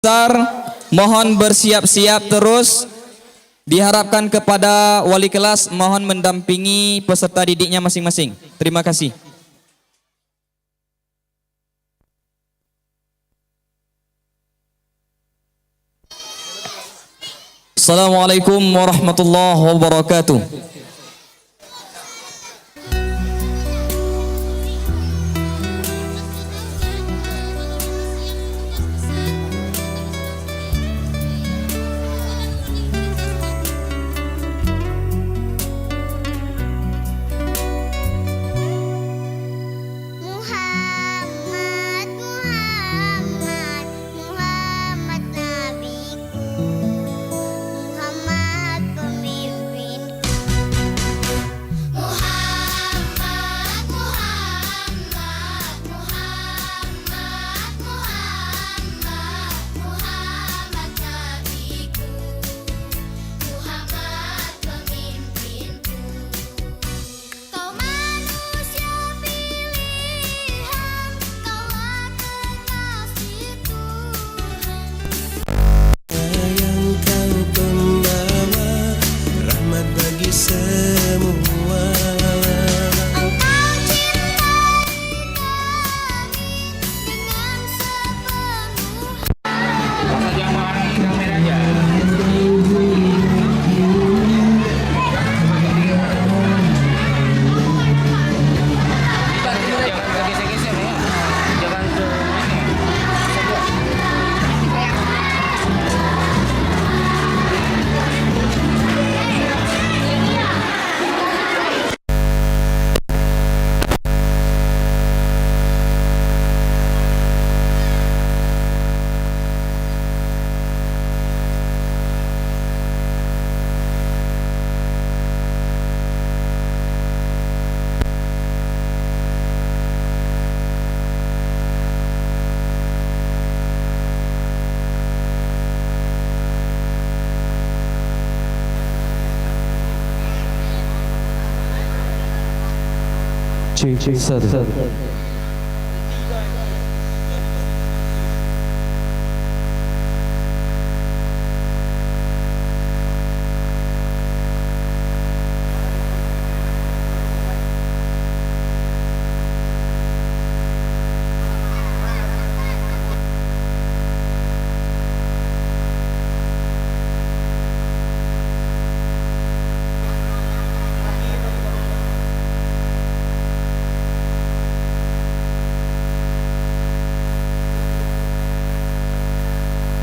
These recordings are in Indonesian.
besar, mohon bersiap-siap terus. Diharapkan kepada wali kelas mohon mendampingi peserta didiknya masing-masing. Terima kasih. Assalamualaikum warahmatullahi wabarakatuh.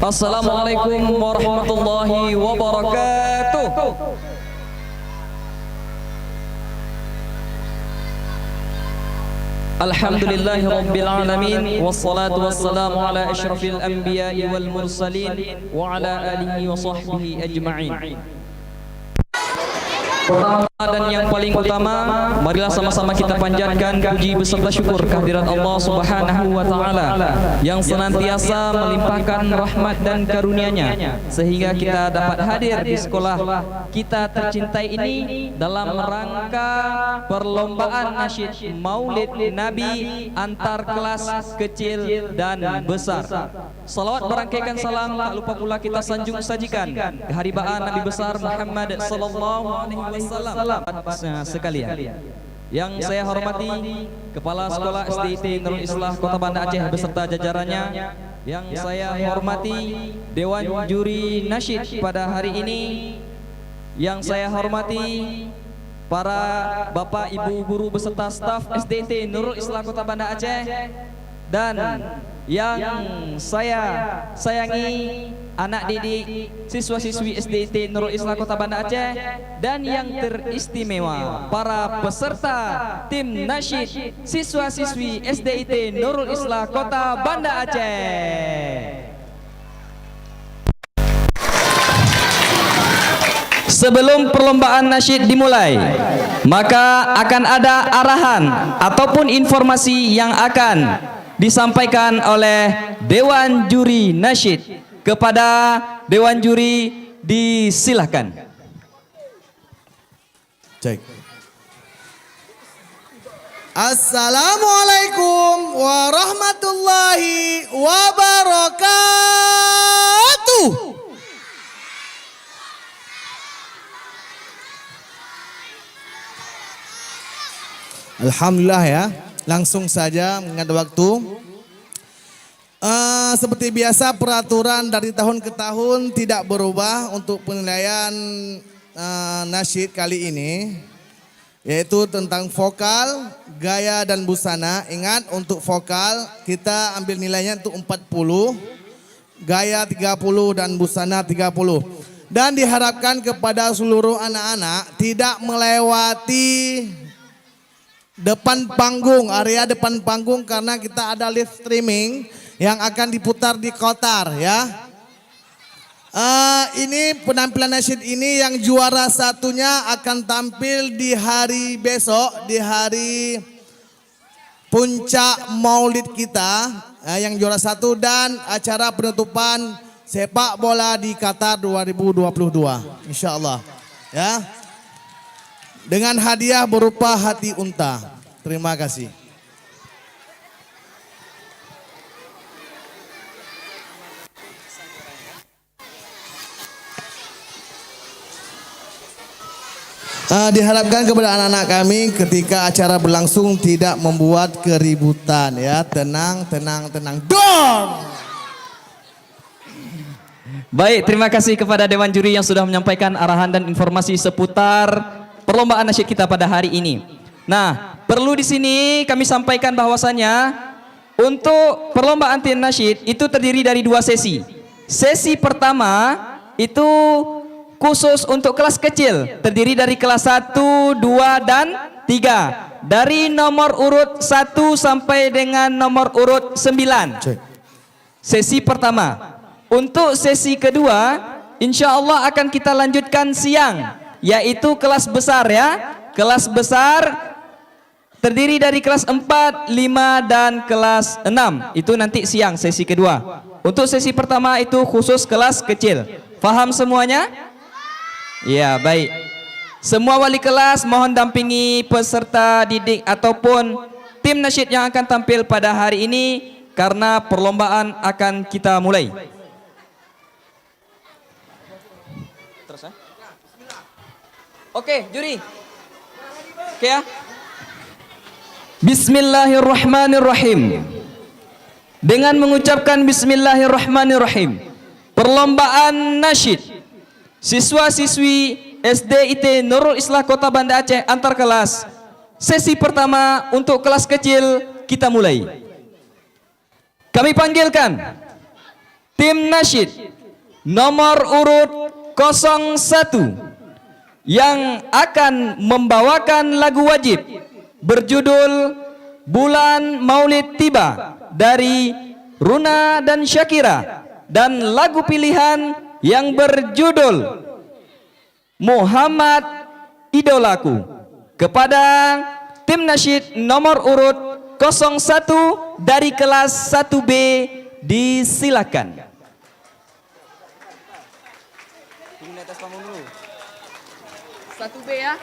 Assalamualaikum warahmatullahi wabarakatuh. Alhamdulillahi rabbil alamin, wassalatu wassalamu ala asyrafil anbiya'i wal mursalin wa ala alihi wa sahbihi ajma'in. Pertama dan yang paling utama, marilah sama-sama kita panjatkan puji beserta syukur kehadirat Allah Subhanahu wa taala yang senantiasa melimpahkan rahmat dan karunia-Nya sehingga kita dapat hadir di sekolah kita tercintai ini dalam rangka perlombaan nasyid Maulid Nabi antar kelas kecil dan besar. Salawat berangkaikan salam tak lupa pula kita sanjung sajikan keharibaan Nabi besar Muhammad sallallahu alaihi wasallam sekalian. Yang saya hormati Kepala Sekolah SDIT Nurul Islah Kota Banda Aceh beserta jajarannya. Yang saya hormati Dewan Juri Nasyid pada hari ini. Yang saya hormati para Bapak Ibu guru beserta staf SDIT Nurul Islah Kota Banda Aceh. Dan yang saya sayangi anak didik siswa-siswi SDIT Nurul Islah Kota Banda Aceh, dan yang teristimewa para peserta tim nasyid siswa-siswi SDIT Nurul Islah Kota Banda Aceh. Sebelum perlombaan nasyid dimulai, maka akan ada arahan ataupun informasi yang akan disampaikan oleh Dewan Juri Nasyid. Kepada Dewan Juri disilahkan. Cek. Assalamualaikum warahmatullahi wabarakatuh. Alhamdulillah ya, langsung saja mengingat waktu. Seperti biasa peraturan dari tahun ke tahun tidak berubah untuk penilaian nasyid kali ini. Yaitu tentang vokal, gaya dan busana. Ingat untuk vokal kita ambil nilainya untuk 40, gaya 30 dan busana 30. Dan diharapkan kepada seluruh anak-anak tidak melewati depan panggung, area depan panggung karena kita ada live streaming yang akan diputar di Qatar ya. Ini penampilan nasyid ini yang juara satunya akan tampil di hari besok, di hari puncak maulid kita, yang juara satu dan acara penutupan sepak bola di Qatar 2022 insyaallah ya. Dengan hadiah berupa hati unta. Terima kasih. Diharapkan kepada anak-anak kami ketika acara berlangsung tidak membuat keributan ya. Tenang, tenang, tenang. Dor! Baik, terima kasih kepada Dewan Juri yang sudah menyampaikan arahan dan informasi seputar perlombaan nasyid kita pada hari ini. Nah, perlu di sini kami sampaikan bahwasanya untuk perlombaan tim nasyid itu terdiri dari 2 sesi. Sesi pertama itu khusus untuk kelas kecil, terdiri dari kelas 1, 2 dan 3. Dari nomor urut 1 sampai dengan nomor urut 9. Sesi pertama. Untuk sesi kedua, insya Allah akan kita lanjutkan siang, yaitu kelas besar ya. Kelas besar terdiri dari kelas 4, 5 dan kelas 6. Itu nanti siang sesi kedua. Untuk sesi pertama itu khusus kelas kecil. Faham semuanya? Ya, baik. Semua wali kelas mohon dampingi peserta didik ataupun tim nasyid yang akan tampil pada hari ini karena perlombaan akan kita mulai. Oke, juri. Oke ya. Bismillahirrahmanirrahim. Dengan mengucapkan bismillahirrahmanirrahim, perlombaan nasyid siswa-siswi SDIT Nurul Islah Kota Banda Aceh antar kelas. Sesi pertama untuk kelas kecil kita mulai. Kami panggilkan tim nasyid nomor urut 01 yang akan membawakan lagu wajib berjudul Bulan Maulid Tiba dari Runa dan Syakira, dan lagu pilihan yang berjudul Muhammad Idolaku. Kepada tim nasyid nomor urut 01 dari kelas 1B disilakan. 1B ya.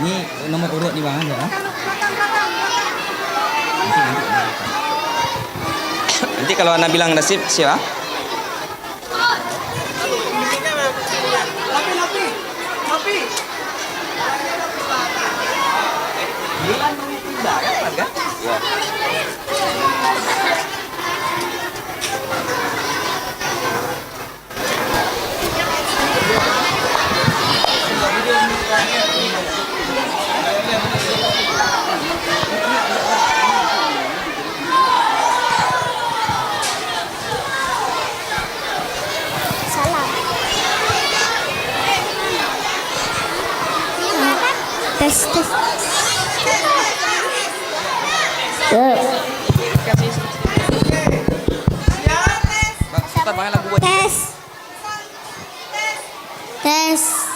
Ini nomor urut di bawah ya. Nanti kalau Anda bilang nasib siapa? Lapi. Bulan tiba kan? Ya. Tes.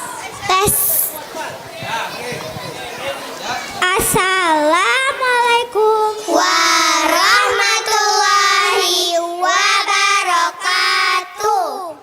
Assalamualaikum warahmatullahi wabarakatuh.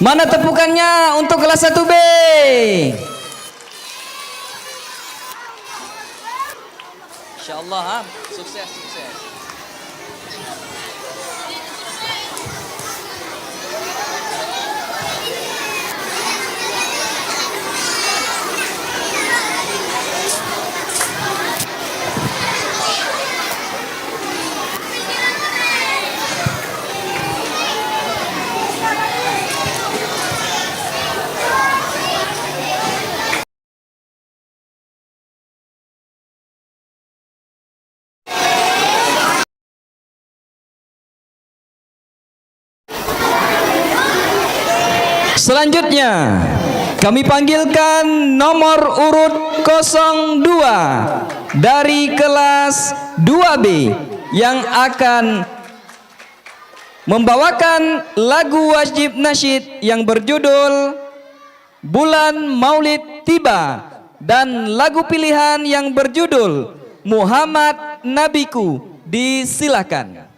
Mana tepukannya untuk kelas 1B? Insyaallah, sukses. Selanjutnya kami panggilkan nomor urut 02 dari kelas 2B yang akan membawakan lagu wajib nasyid yang berjudul Bulan Maulid Tiba dan lagu pilihan yang berjudul Muhammad Nabiku. Disilakan.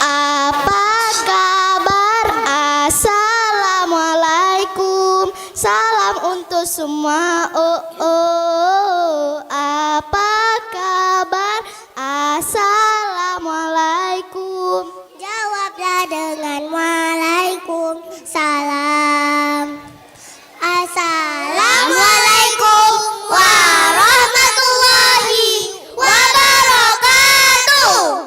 Apa kabar? Assalamualaikum. Salam untuk semua. Apa kabar? Assalamualaikum. Jawablah dengan waalaikumsalam. Assalamualaikum warahmatullahi wabarakatuh.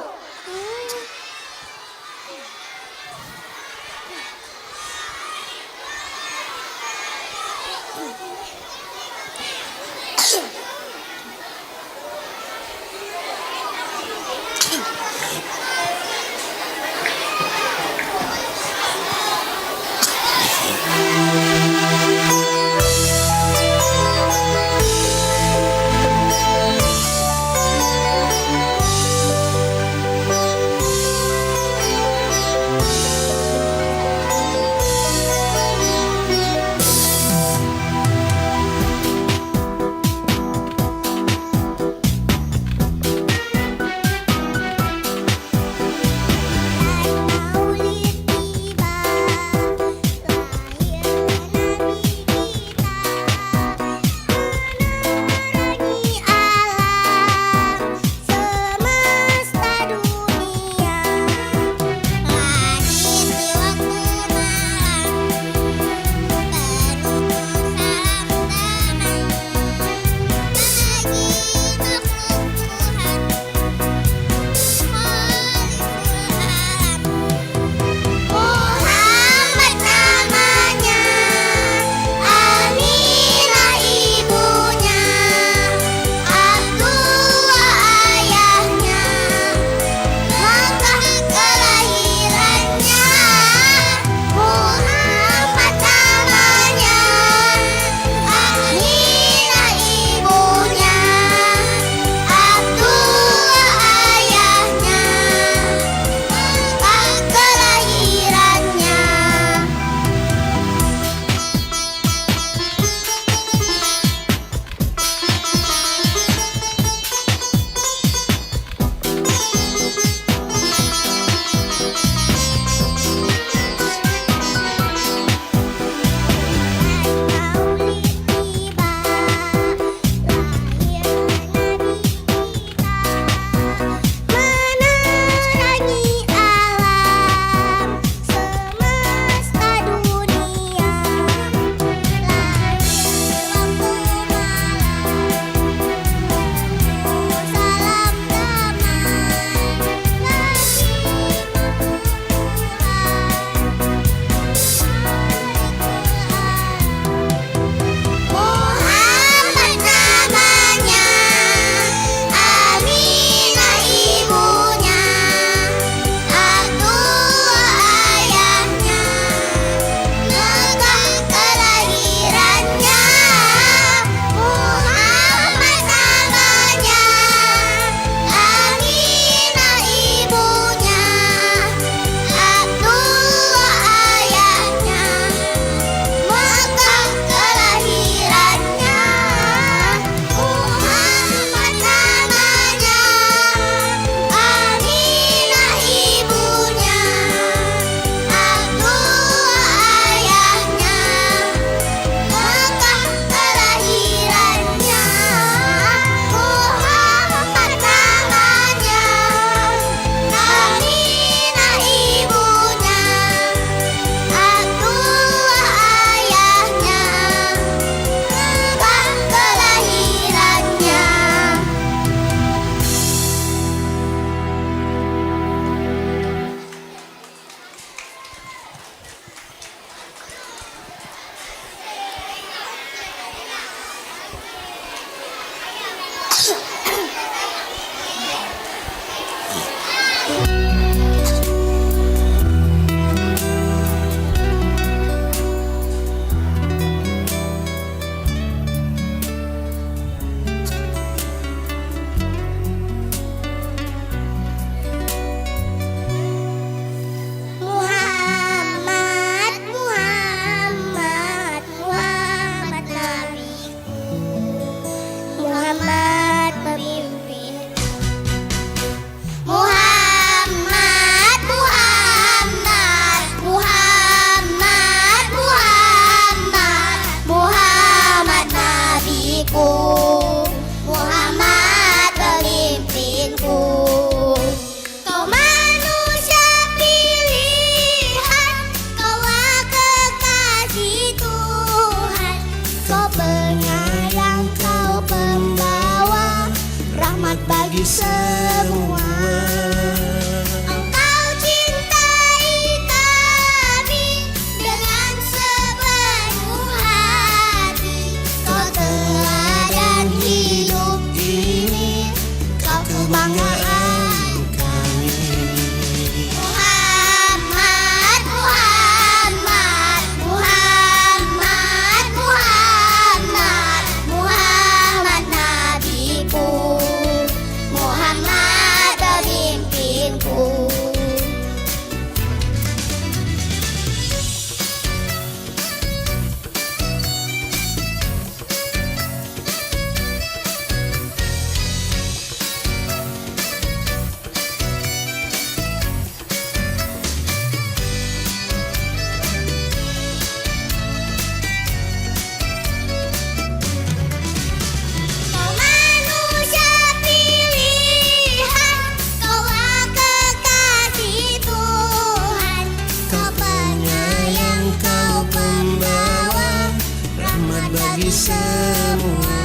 semua.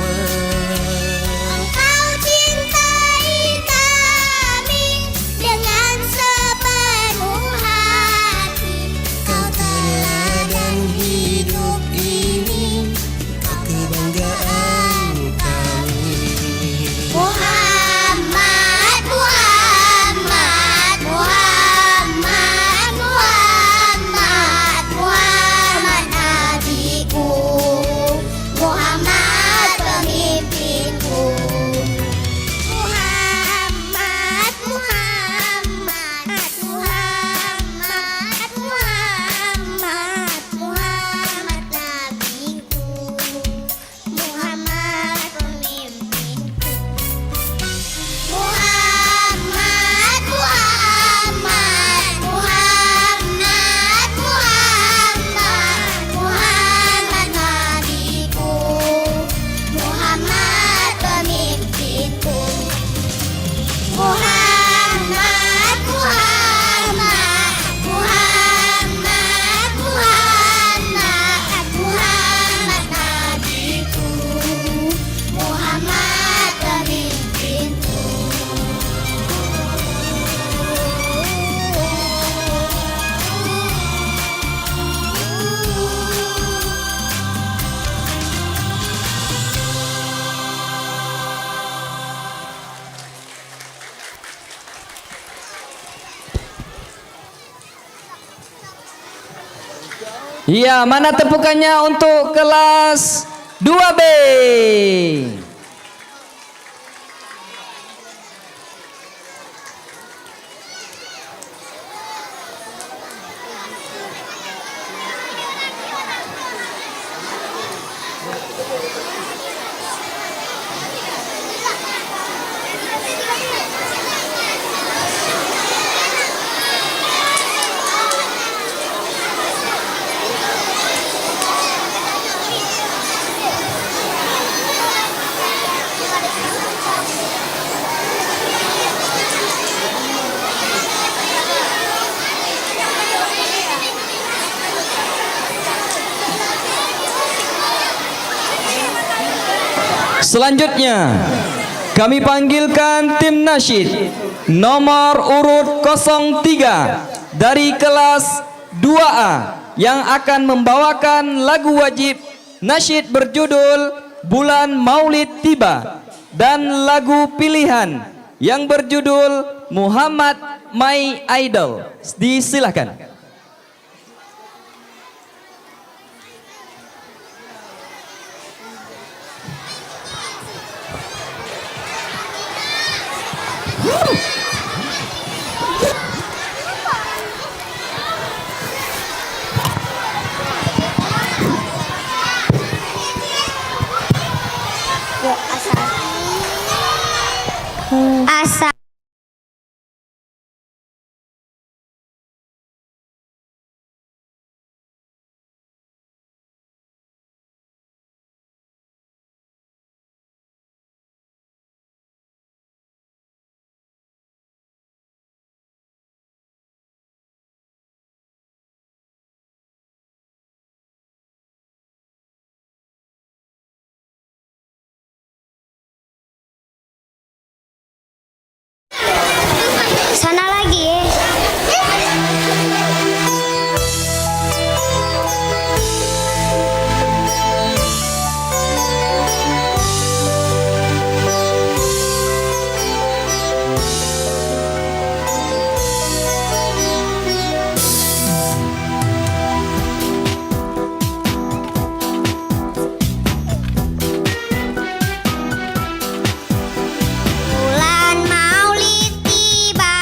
Engkau cintai kami dengan sepenuh hati. Kau teladan hidup ini, kau kebanggaan kami. Muhammad, Muhammad, Muhammad, Muhammad, Muhammad nabiku, Muhammad pemimpinku. Muhammad, Muhammad, Muhammad, Muhammad, Muhammad nabiku, Muhammad pemimpinku. Muhammad, Muhammad, Muhammad, Muhammad, Muhammad nabiku, Muhammad pemimpinku. Muhammad, Muhammad, Muhammad, Muhammad, Muhammad nabiku, Muhammad pemimpinku. Iya, mana tepukannya untuk kelas 2B? Selanjutnya kami panggilkan tim nasyid nomor urut 03 dari kelas 2A yang akan membawakan lagu wajib nasyid berjudul Bulan Maulid Tiba dan lagu pilihan yang berjudul Muhammad My Idol. Disilakan. Asa. Sana lagi. Bulan Maulid tiba.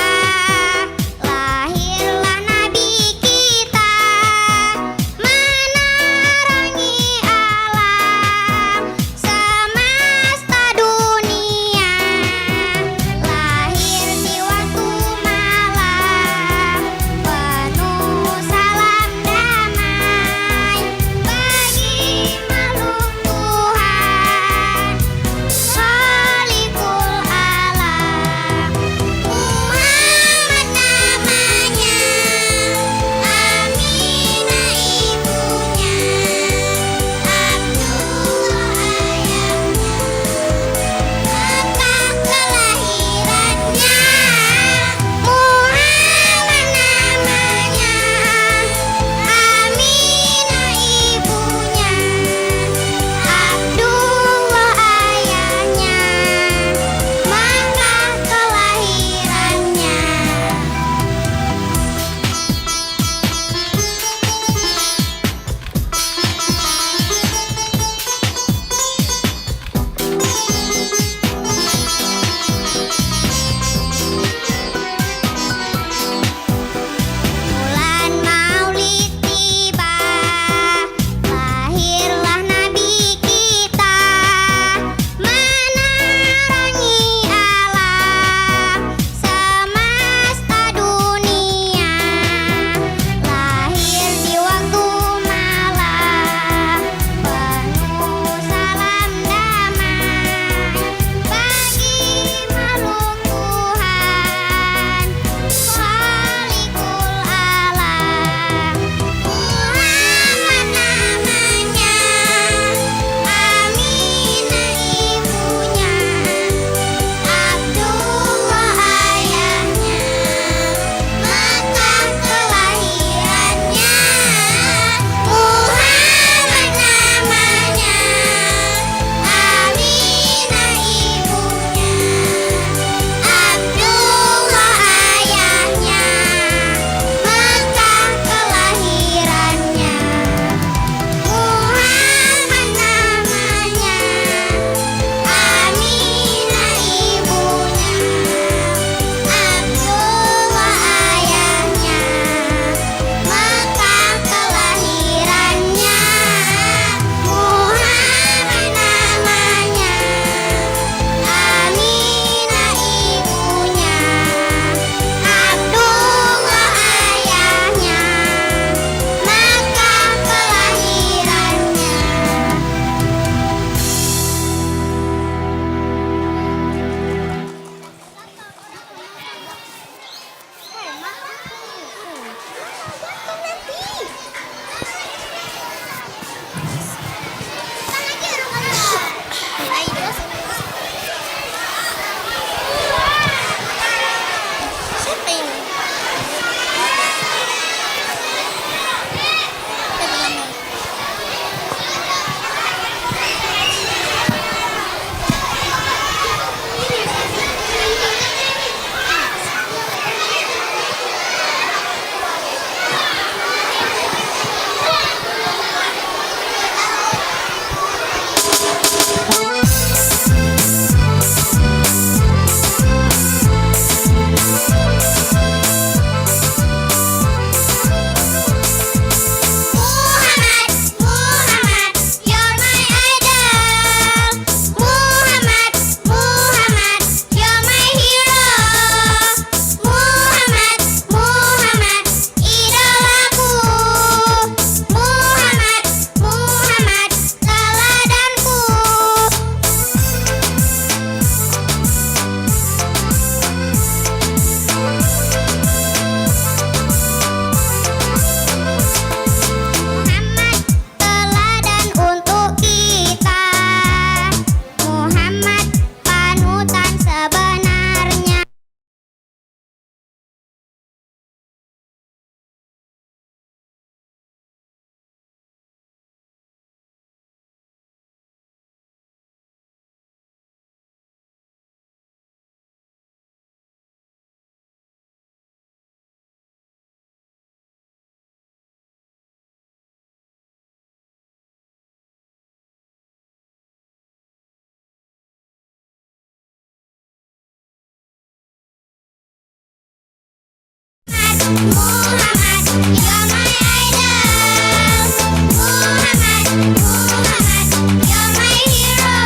Muhammad, you're my idol. Muhammad, Muhammad, you're my hero.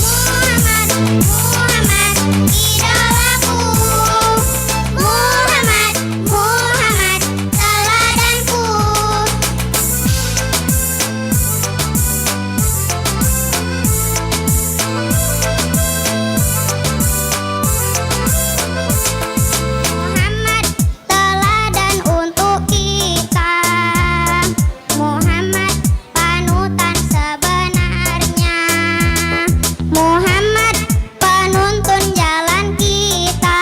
Muhammad, Muhammad, idolaku. Muhammad, Muhammad, teladanku. Muhammad, teladan untuk kita. Muhammad, panutan sebenarnya. Muhammad, penuntun jalan kita.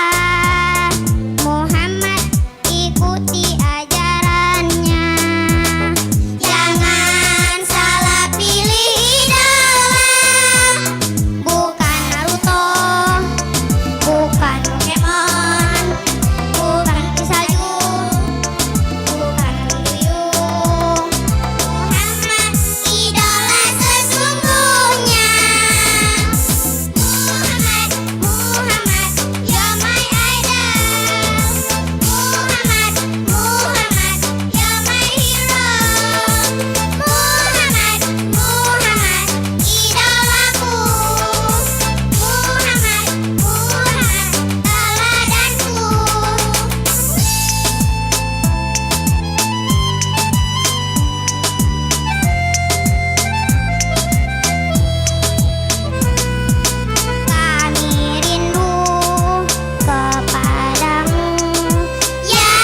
Muhammad, ikuti ajarannya. Jangan salah pilih idola. Bukan Naruto, bukan Pokemon, bukan Kisaju, bukan Duyung. Muhammad, idola sesungguhnya. Muhammad, Muhammad, you're my idol. Muhammad, Muhammad, you're my hero. Muhammad, Muhammad, idolaku. Muhammad, Muhammad, teladanku. Kami rindu kepadamu, ya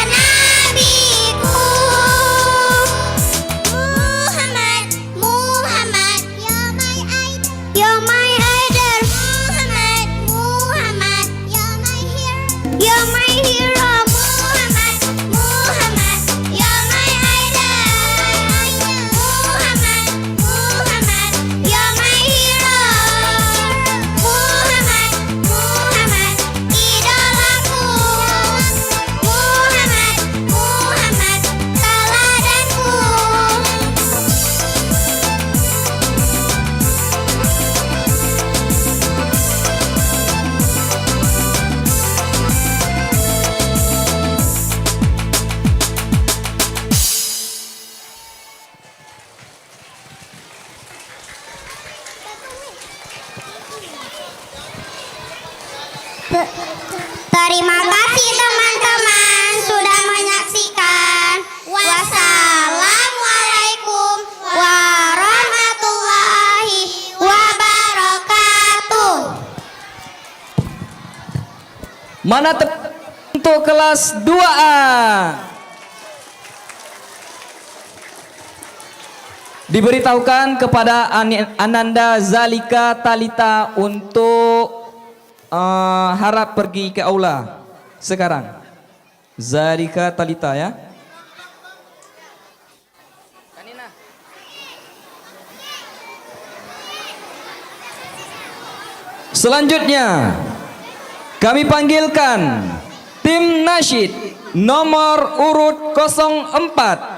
Nabiku. Muhammad, Muhammad, you're my idol. You're my idol. Muhammad, Muhammad, you're my hero. You're my hero. Muhammad, Muhammad, you're my idol. Muhammad, Muhammad, you're my hero. Muhammad, Muhammad, idolaku. Muhammad, Muhammad, teladanku. Terima kasih teman-teman sudah menyaksikan. Wassalamualaikum warahmatullahi wabarakatuh. Mana untuk kelas 2A? Diberitahukan kepada Ananda Zalika Talita untuk harap pergi ke aula sekarang. Zalika Talita ya. Selanjutnya kami panggilkan tim nasyid nomor urut 04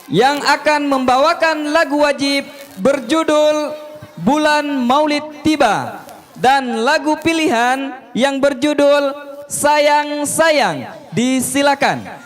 yang akan membawakan lagu wajib berjudul Bulan Maulid Tiba dan lagu pilihan yang berjudul Sayang Sayang. Disilakan.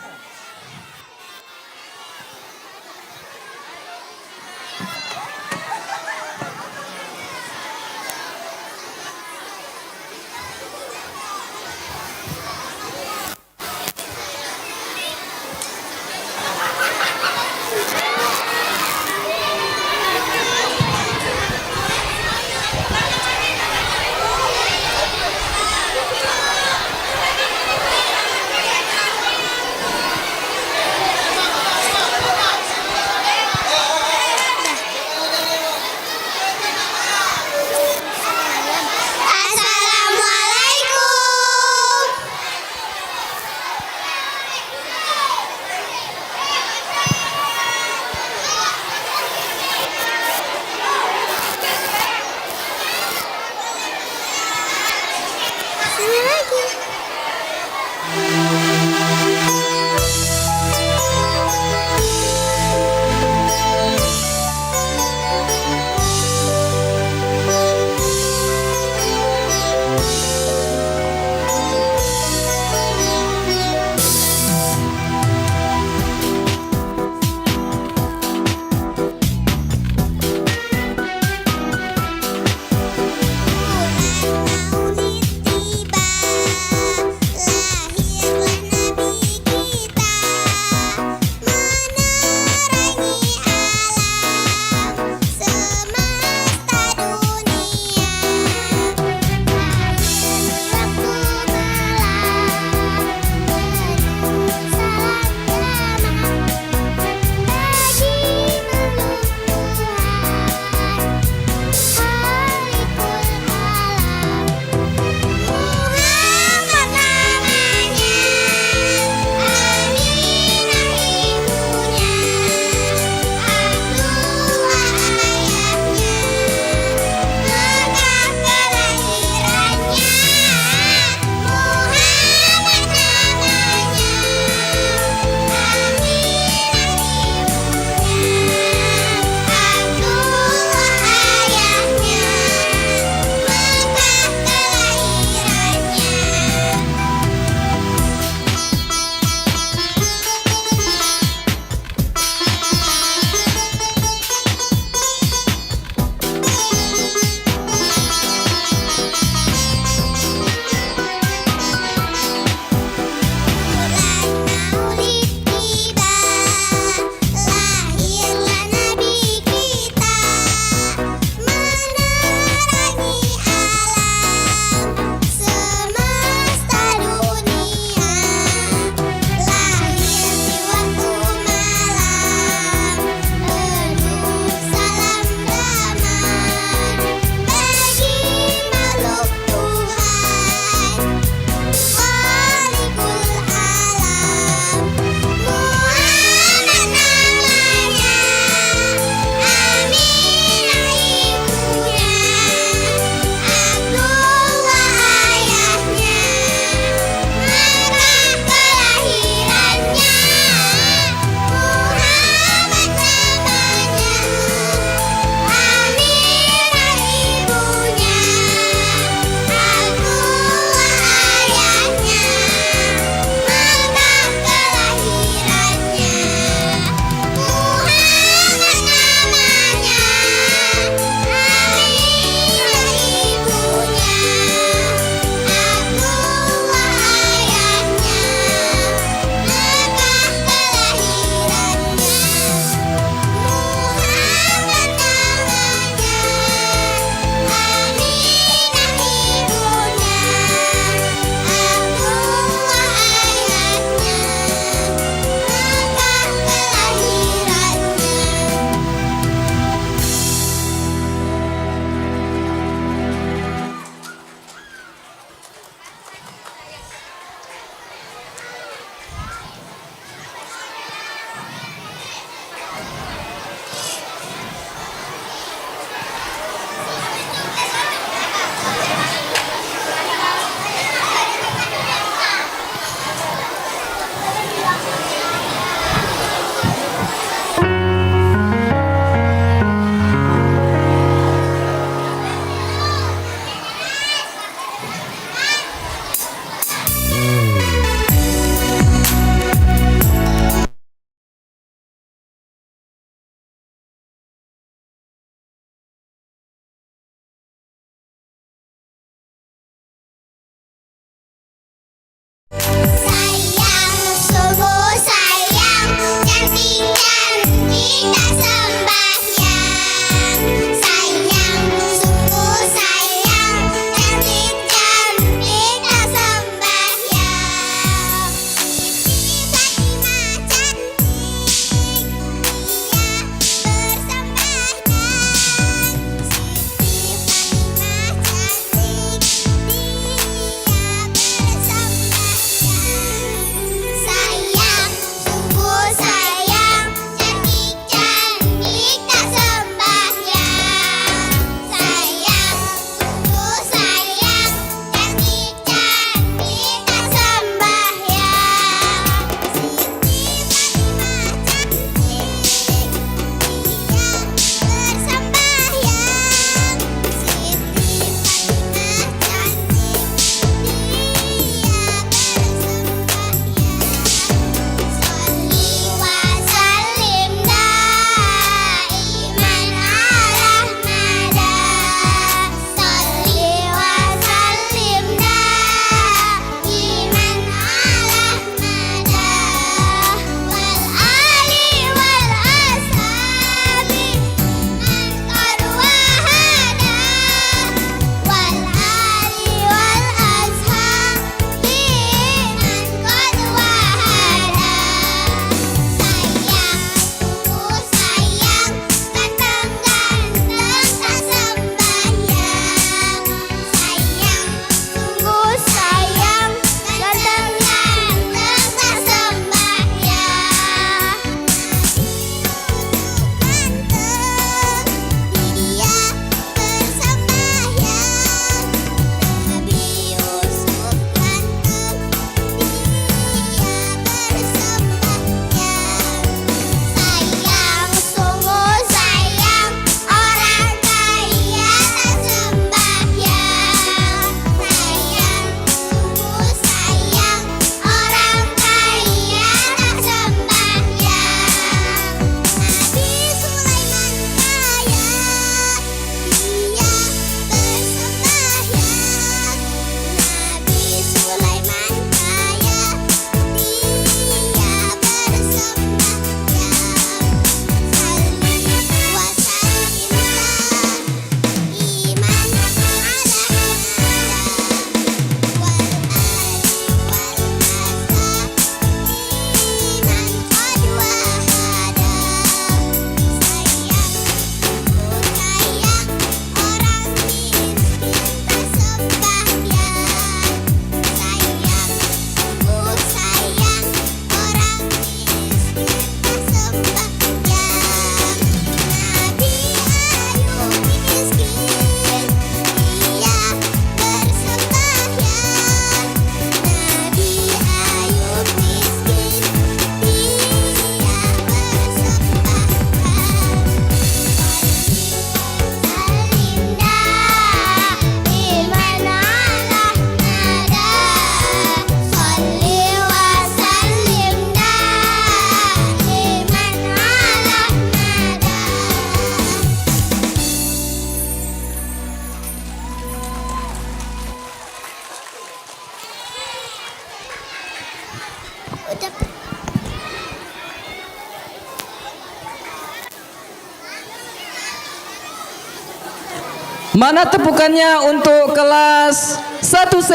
Mana tepukannya untuk kelas 1C?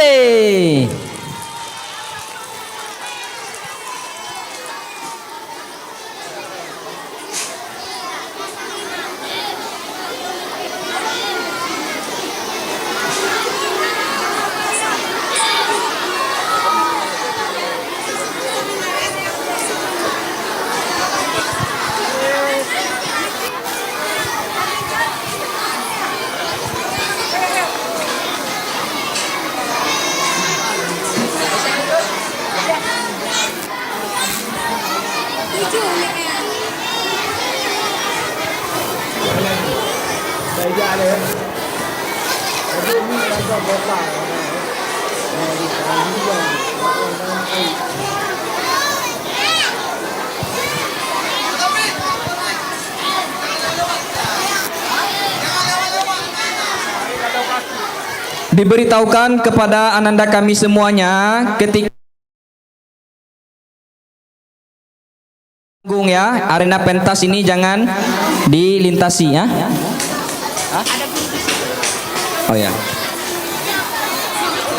Diberitahukan kepada ananda kami semuanya ketika ya, arena pentas ini jangan dilintasi ya. Hah? Oh ya.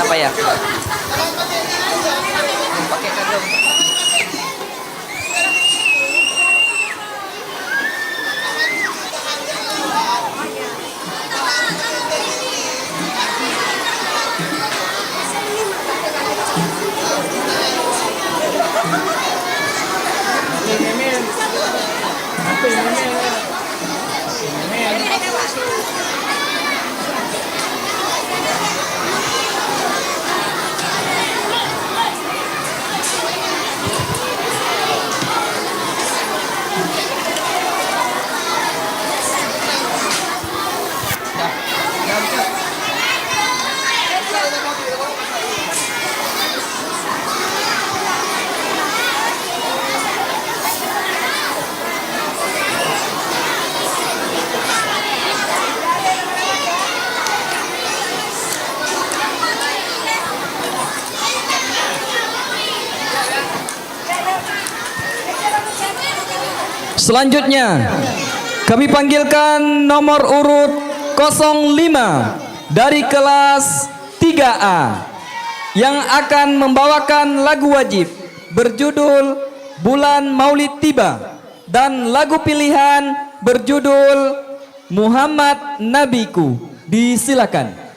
Apa ya? Pakai kandung. Selanjutnya kami panggilkan nomor urut 05 dari kelas 3A yang akan membawakan lagu wajib berjudul Bulan Maulid Tiba dan lagu pilihan berjudul Muhammad Nabiku. Disilakan.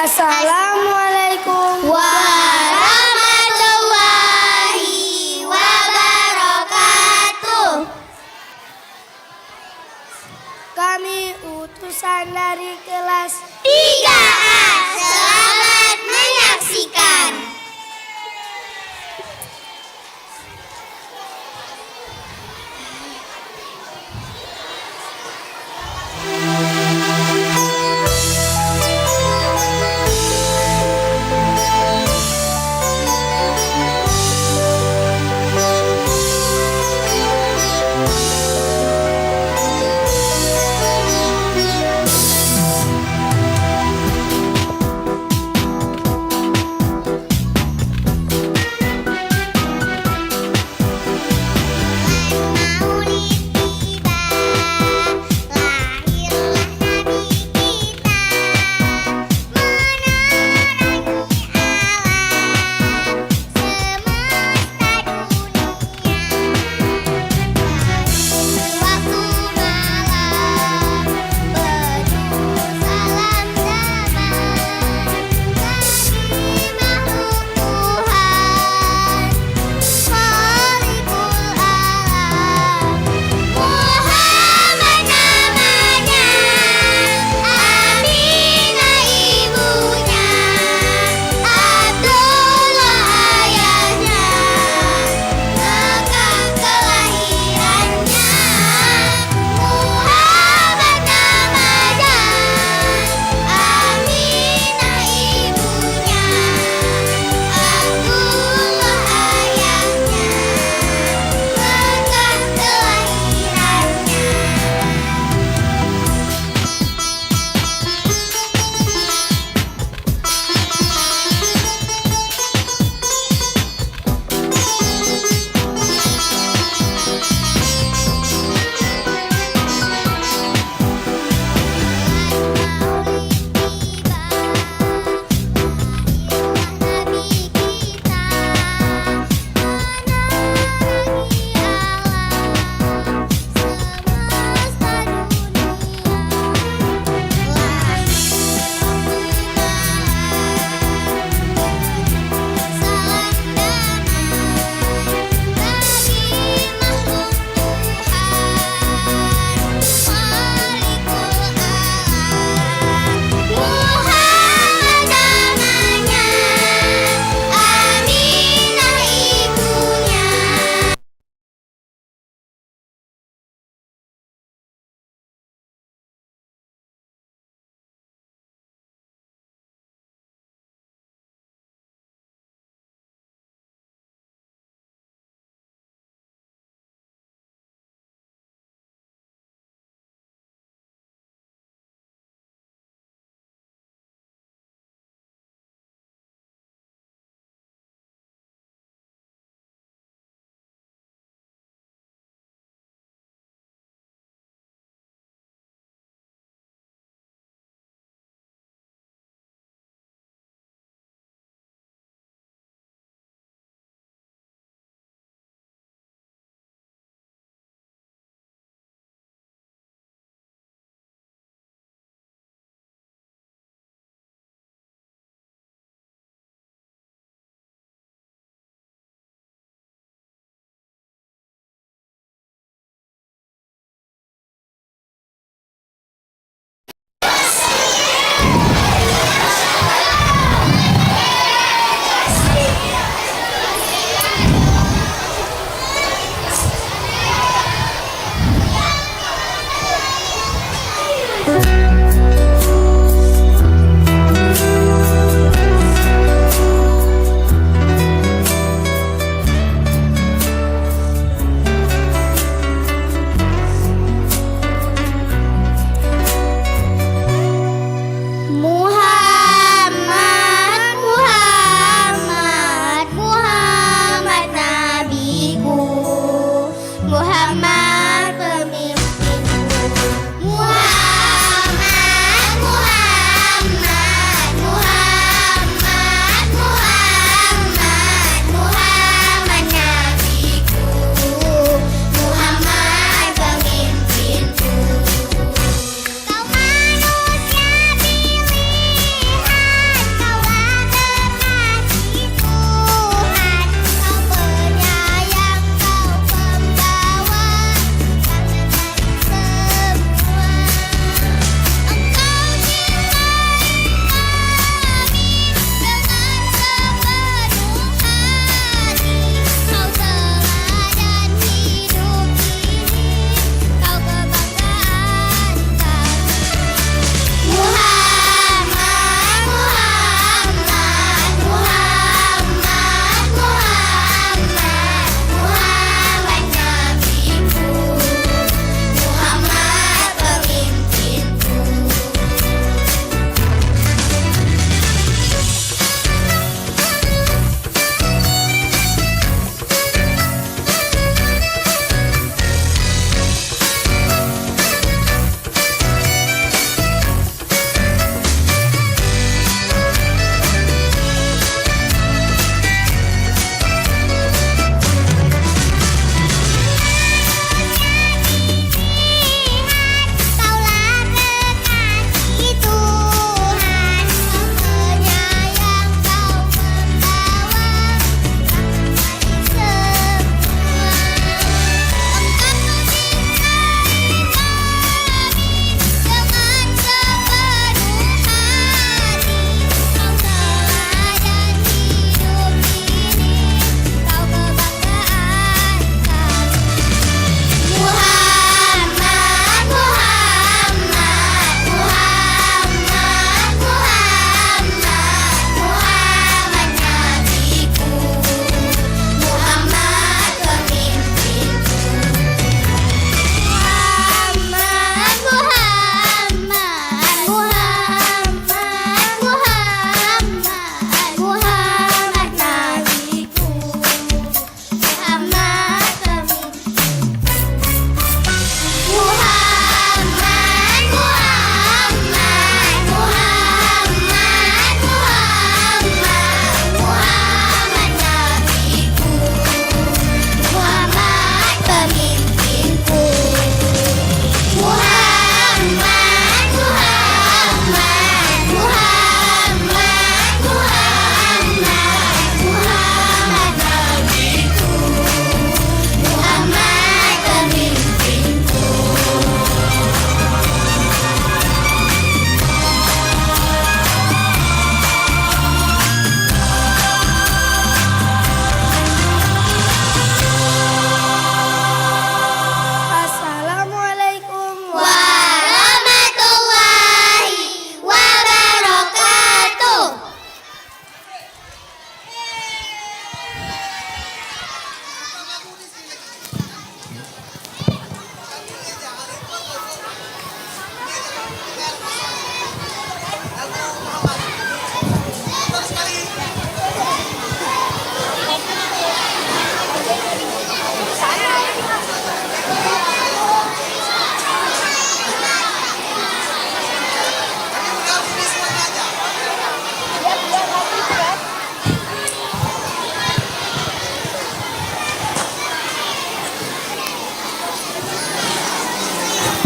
Assalamualaikum warahmatullahi wabarakatuh. Kami utusan dari kelas 3A, selamat menyaksikan.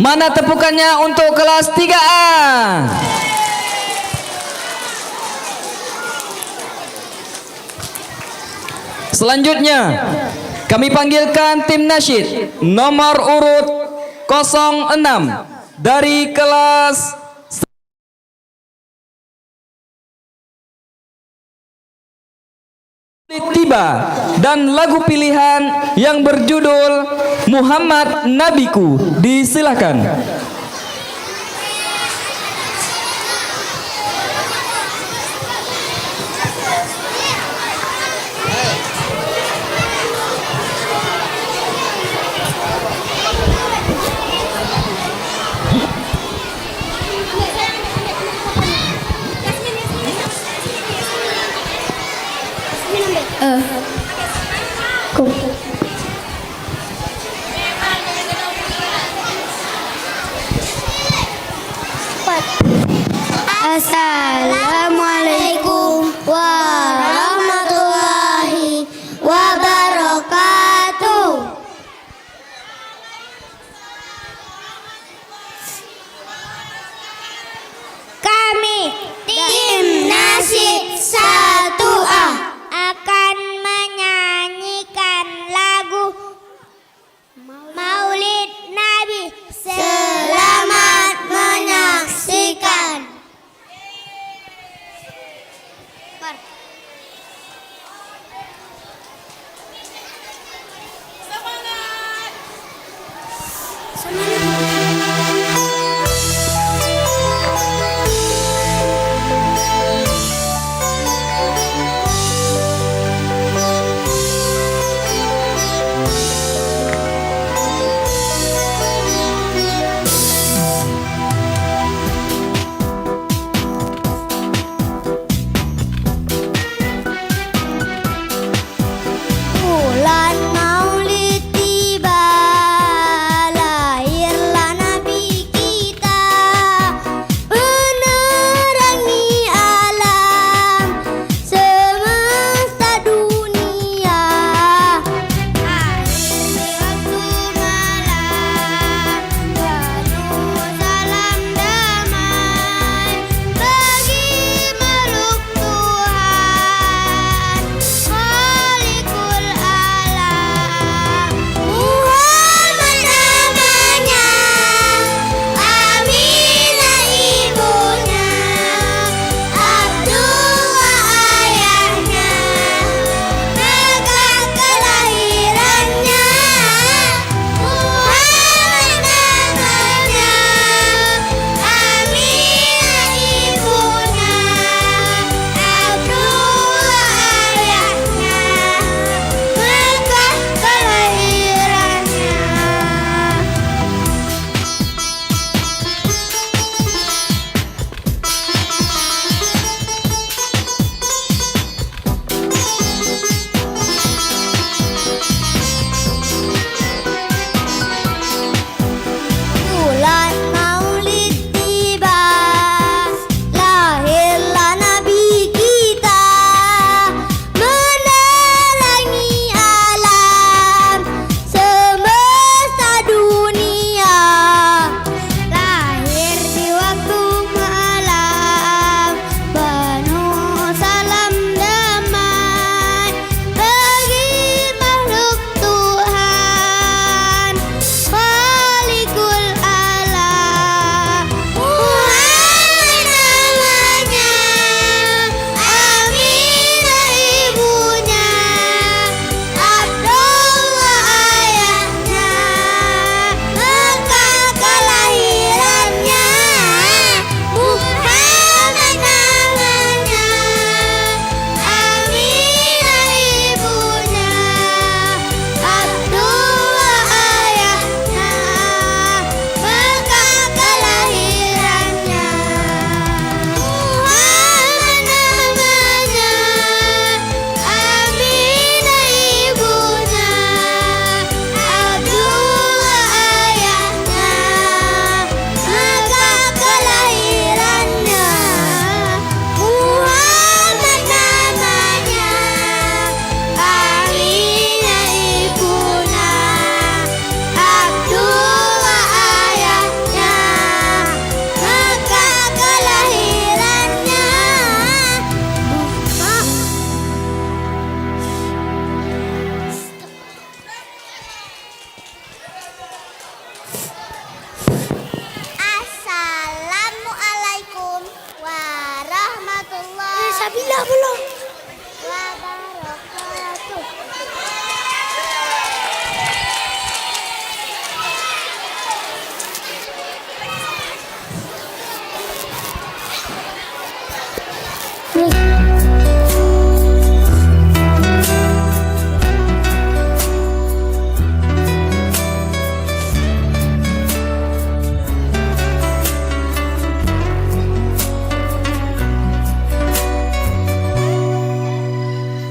Mana tepukannya untuk kelas 3A? Selanjutnya kami panggilkan tim nasyid nomor urut 06 dari kelas tiba dan lagu pilihan yang berjudul Muhammad Nabiku. Disilakan. Nabilah belum. Wabarakatuh.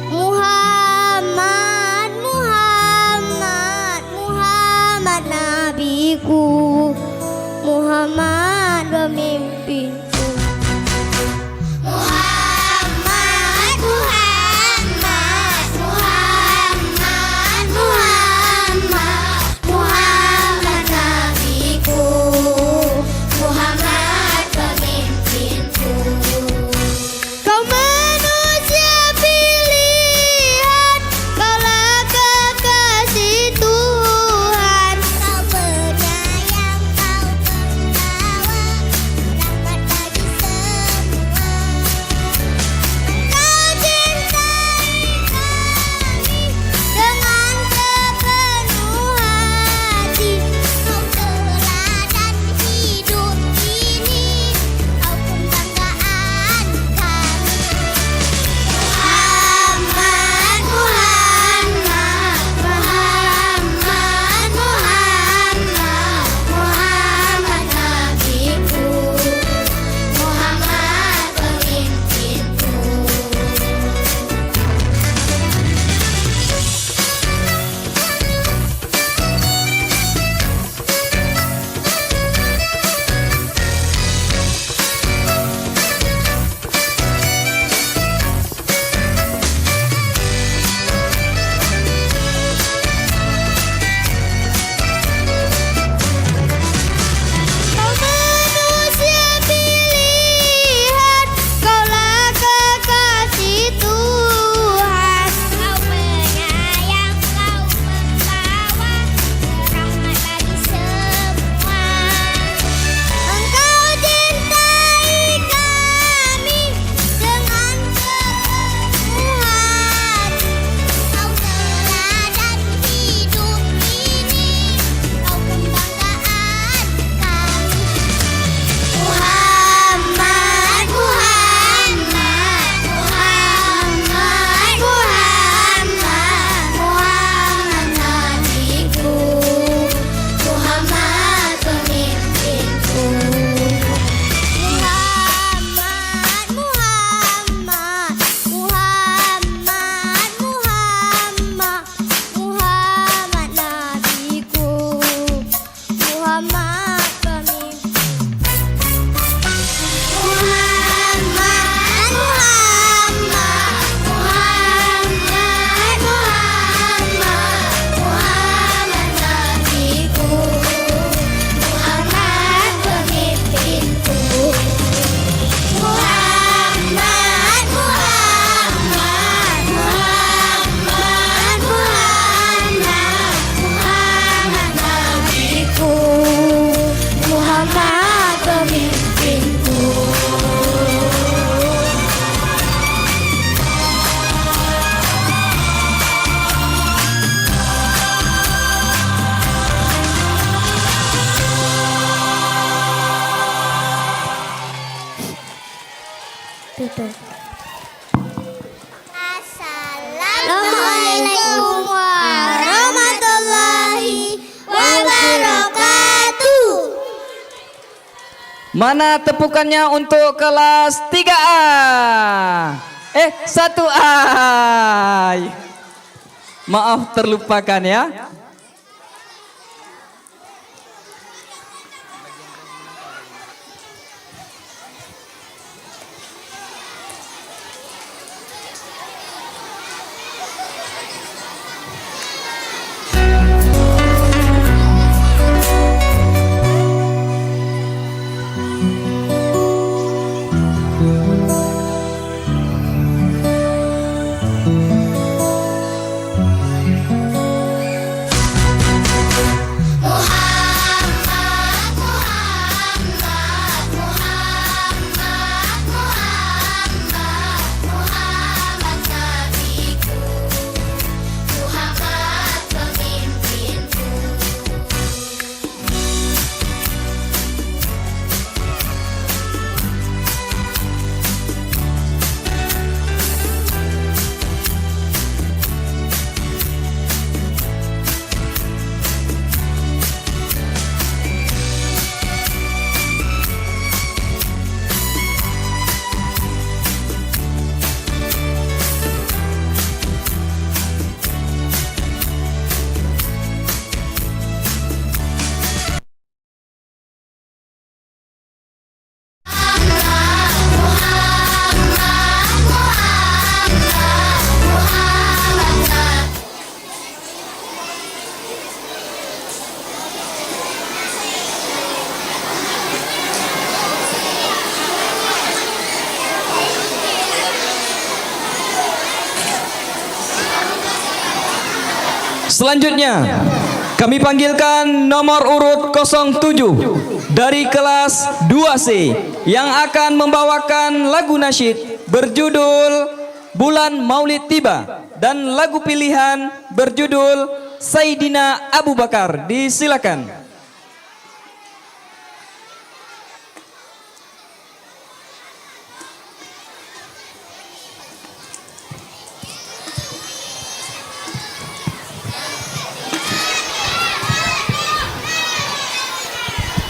Muhammad, Muhammad, Muhammad nabiku, Muhammad pemimpinku. Muhammad, Muhammad, Muhammad, Muhammad, Muhammad nabiku, Muhammad pemimpinku. Kau manusia pilihan, kaulah kekasih Tuhan. Kau penyayang, kau penggawa, rahmat bagi semua. Kau cintai kami dengan sepenuh hati. Kau teladan hidup ini, kau kebanggaan kami. Muhammad, Muhammad, Muhammad, Muhammad, Muhammad nabiku, Muhammad pemimpinku. Kau manusia pilihan, kaulah kekasih Tuhan. Kau penyayang, kau penggawa, rahmat bagi semua. Engkau cintai kami dengan sepenuh hati. Kau teladan hidup ini, kau kebanggaan kami. Muhammad, Muhammad, Muhammad, Muhammad, Muhammad nabiku, Muhammad pemimpinku. Muhammad, Muhammad, Muhammad, Muhammad, Muhammad nabiku, Muhammad pemimpinku. Muhammad, Muhammad, Muhammad, Muhammad, Muhammad nabiku, Muhammad pemimpinku. Muhammad, Muhammad, Muhammad, Muhammad, Muhammad nabiku, Muhammad pemimpinku. Assalamualaikum warahmatullahi wabarakatuh. Mana tepukannya untuk kelas 3A? 1A. Maaf terlupakan ya. Selanjutnya kami panggilkan nomor urut 07 dari kelas 2C yang akan membawakan lagu nasyid berjudul Bulan Maulid Tiba dan lagu pilihan berjudul Sayyidina Abu Bakar. Disilakan.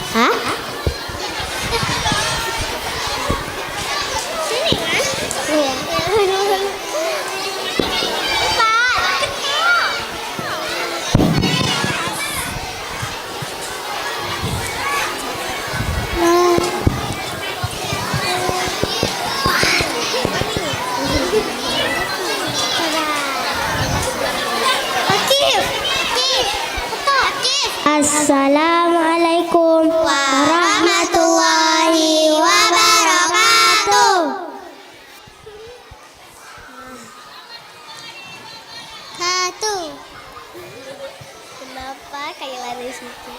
Hah? Sini kan? Iya. Assalamualaikum warahmatullahi wabarakatuh. Kenapa kayak lari situ?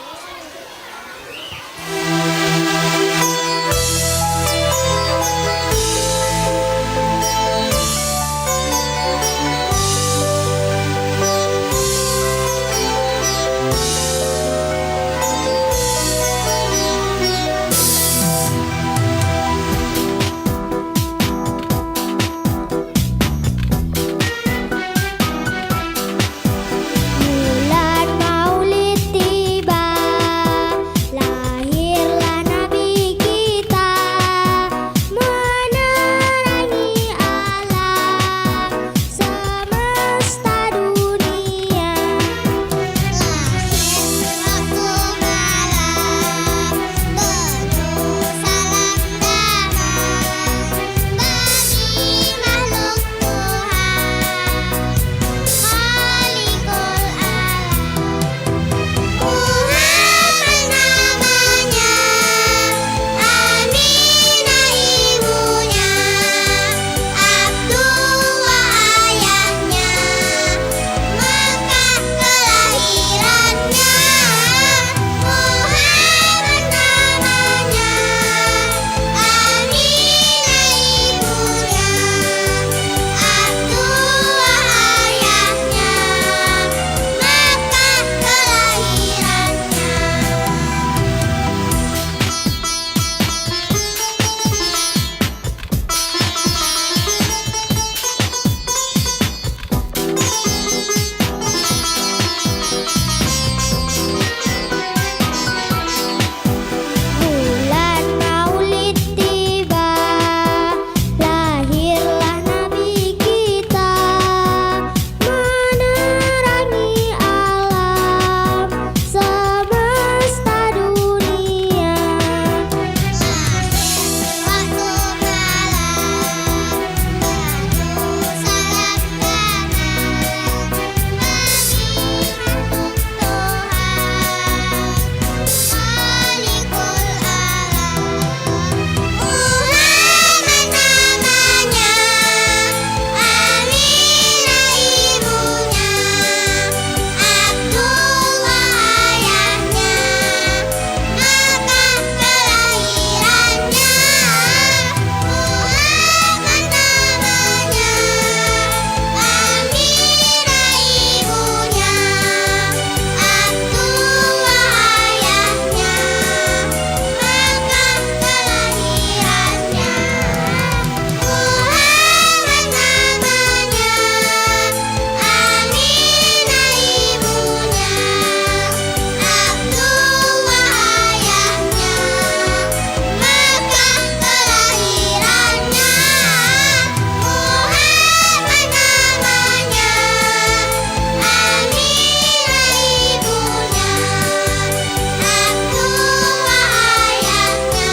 Bulan Maulid tiba, lahirlah Nabi kita, menerangi alam semesta dunia. Lahir waktu malam, penuh salam damai bagi makhluk Tuhan. Muhammad namanya, Aminah ibunya, Abdullah ayahnya, Mekah kelahirannya. Muhammad namanya, Aminah ibunya, Abdullah ayahnya, Mekah kelahirannya. Bulan Maulid tiba, lahirlah Nabi kita, menerangi alam semesta dunia. Lahir waktu malam, penuh salam damai bagi makhluk Tuhan. Muhammad namanya, Aminah ibunya, Abdullah ayahnya, Mekah kelahirannya. Muhammad namanya, Aminah ibunya, Abdullah ayahnya, Mekah kelahirannya. Muhammad namanya, Aminah ibunya, Abdullah ayahnya, Mekah kelahirannya. Muhammad namanya, Aminah ibunya, Abdullah ayahnya,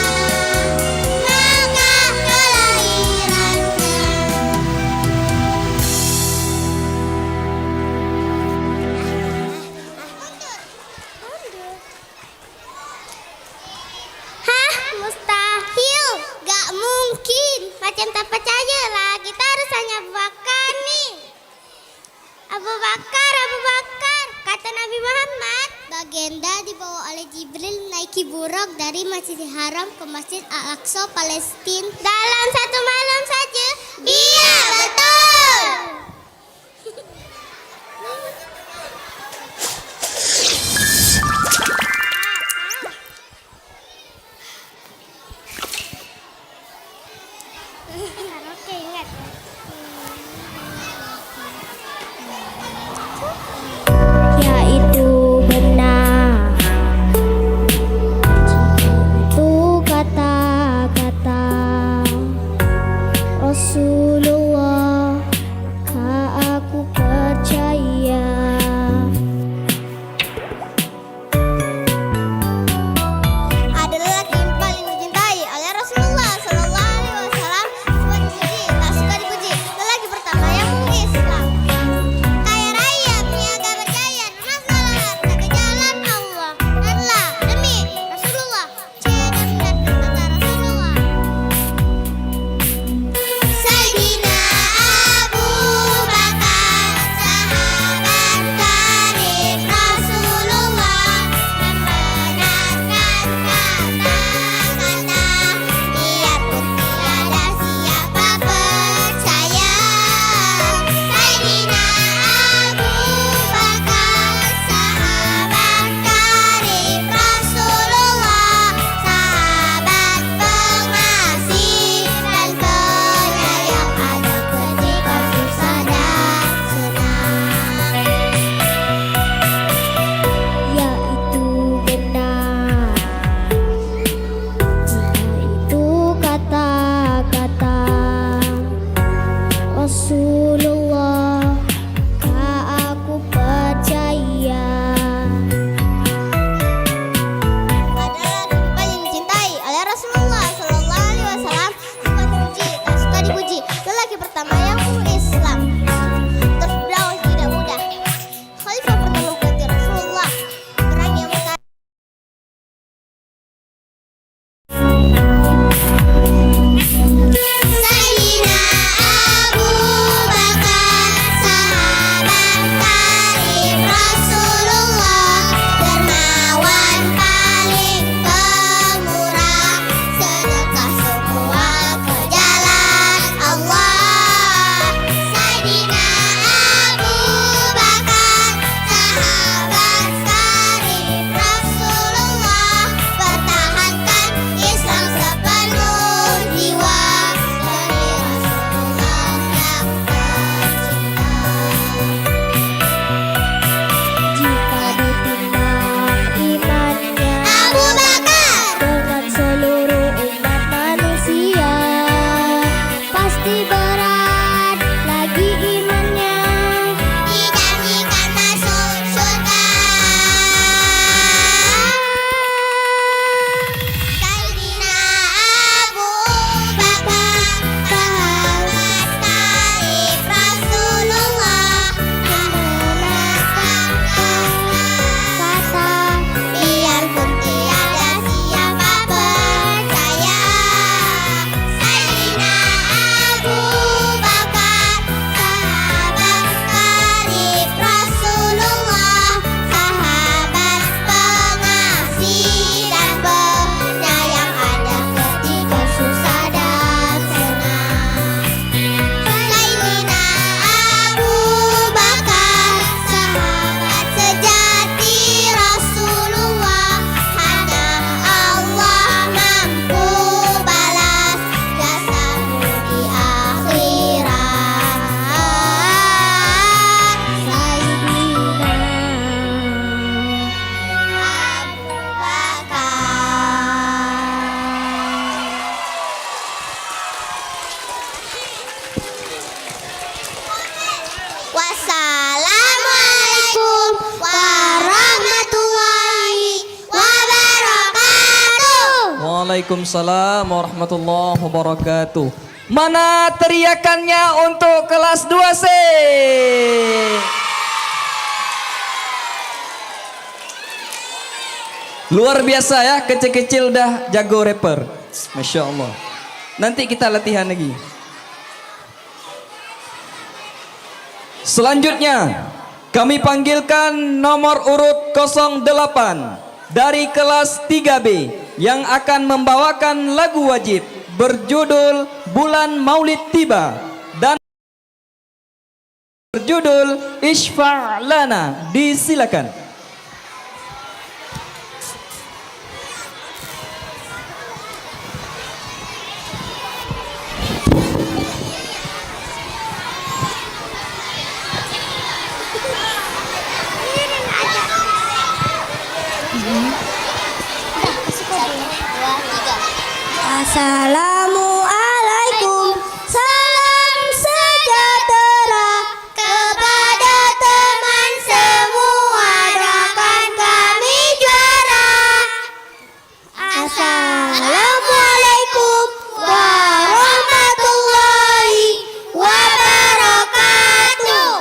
Mekah kelahirannya. Hah? Mustahil. Gak mungkin. Macam tak percaya lah. Kita harus hanya Abu Bakar nih. Abu Bakar, Abu Bakar. Legenda dibawa oleh Jibril naiki buruk dari Masjidil Haram ke Masjid Al-Aqsa Palestina dalam satu malam saja. Iya, betul. Oke, ingat. Yaitu benar. Itu kata-kata Rasulullah, aku percaya. Adalah laki yang paling dicintai oleh Rasulullah Sallallahu Alaihi Wasallam. Suka dipuji, tak suka dipuji. Lelaki pertama yang Islam. Kaya raya, berniaga berjaya, lunas lahat, jaga jalan Allah. Danlah demi Rasulullah, dan kata Rasulullah. Sayyidina Abu Bakar, sahabat karib Rasulullah, membenarkan kata-kata, biarpun tiada siapa percaya. Sayyidina Abu Bakar, sahabat karib Rasulullah, sahabat pengasih dan penyayang, ada ketika susah dan senang. Yaitu benar. Itu kata-kata Rasulullah, aku percaya. Adalah yang paling dicintai oleh Rasulullah Sallallahu Alaihi Wasallam. Suka dipuji, tak suka dipuji. Lelaki pertama yang Islam. Terus berdakwah tidak mudah. Khalifah pertama mengikuti Rasulullah, orang yang berkata, Sayyidina Abu Bakar, sahabat karib Rasulullah, dermawan paling pemurah, sedekah semua ke jalan Allah. Sayyidina Abu Bakar, sahabat karib Rasulullah, pertahankan Islam sepenuh jiwa demi Rasulullah yang tercinta. Jika ditimbang imannya Abu Bakar dengan seluruh umat manusia, pasti berat lagi imannya. dijanjikan masuk surga. Sayyidina Abu Bakar, sahabat karib Rasulullah, membenarkan kata-kata, biarpun tiada siapa percaya. Sayyidina Abu Bakar, sahabat karib Rasulullah, sahabat pengasih dan penyayang, ada ketika susah dan senang. Sayyidina Abu Bakar, sahabat sejati Rasulullah, hanya Allah mampu balas jasamu di akhirat. Sayyidina Abu Bakar. Wassalamualaikum warahmatullahi wabarakatuh. Waalaikumsalam warahmatullahi wabarakatuh. Mana teriakannya untuk kelas 2C? Luar biasa ya, kecil-kecil dah jago rapper. Masya Allah. Nanti kita latihan lagi. Selanjutnya Kami panggilkan nomor urut 08 dari kelas 3B yang akan membawakan lagu wajib berjudul Bulan Maulid Tiba dan berjudul Ishfa' Lana. Disilakan. Assalamualaikum, salam sejahtera kepada teman semua, doakan kami juara. Assalamualaikum warahmatullahi wabarakatuh.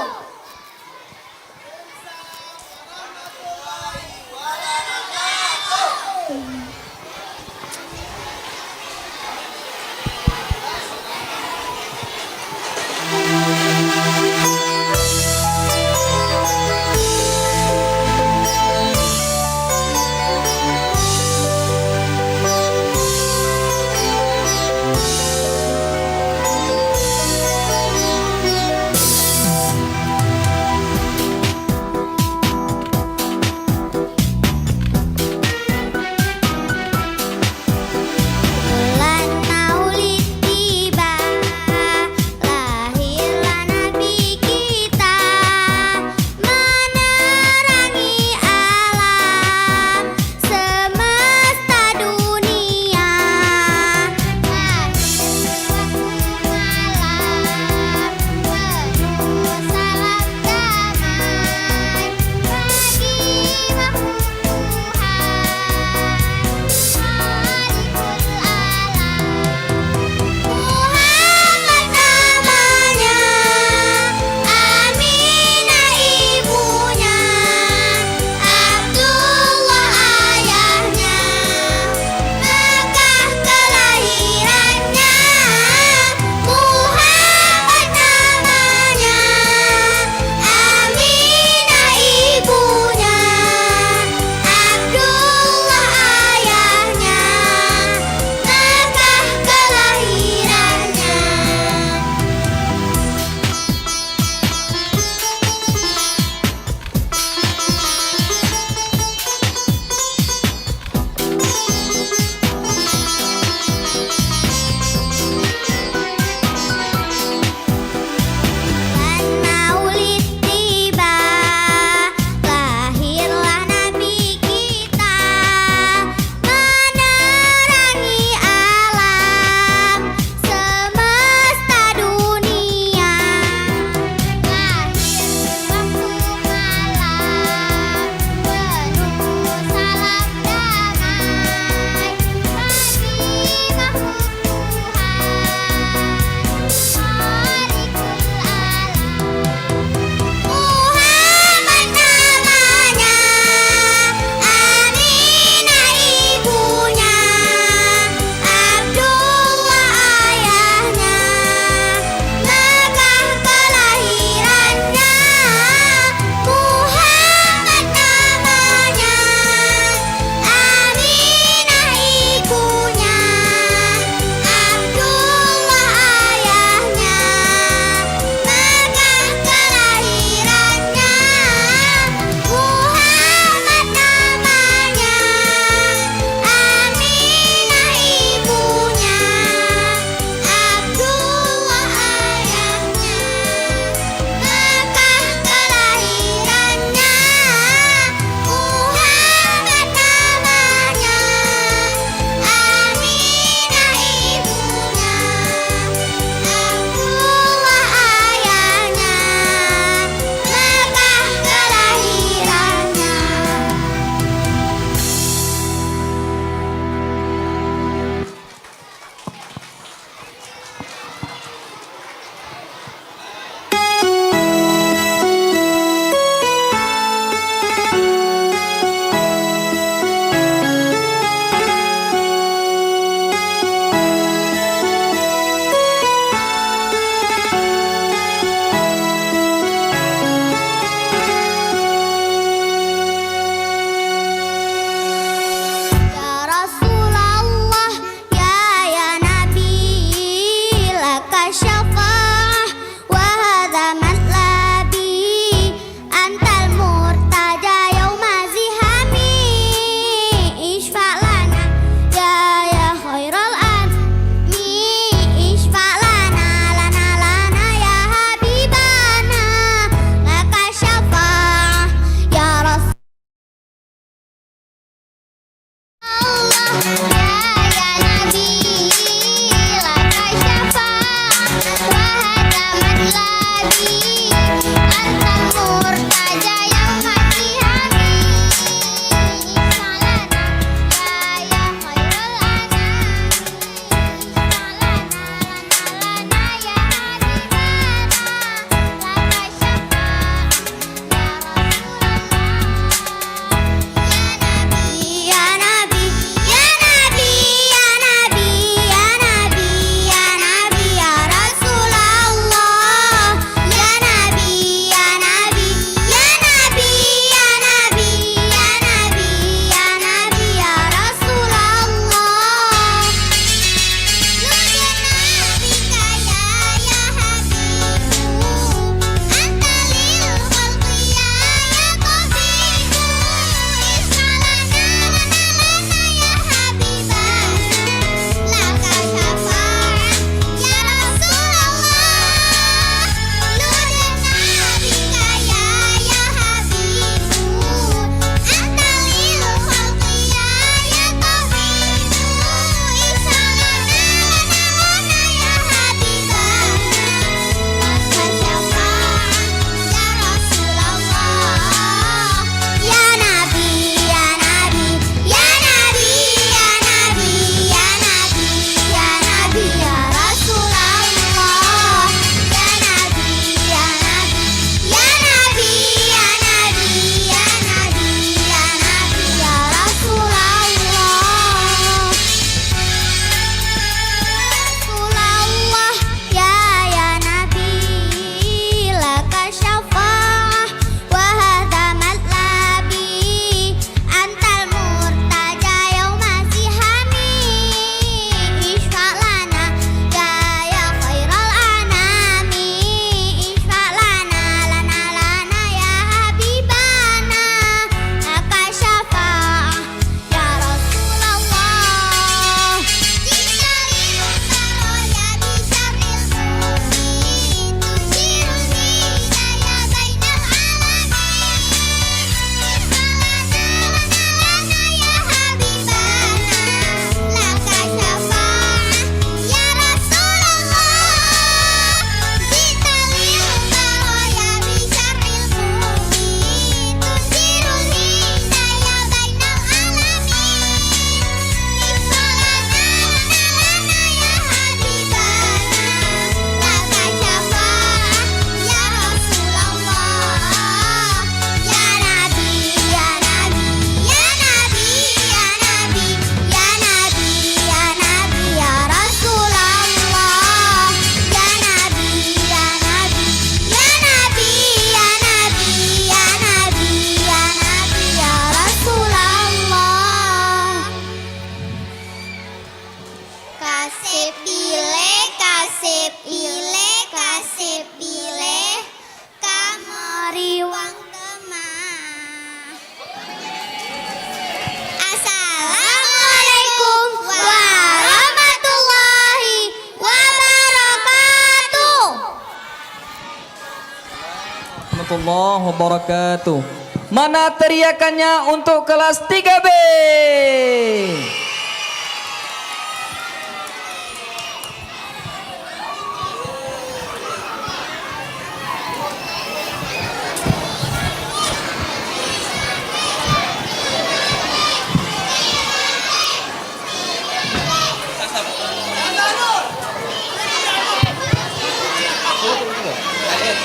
warahmatullahi wabarakatuh. Mana teriakannya untuk kelas 3B?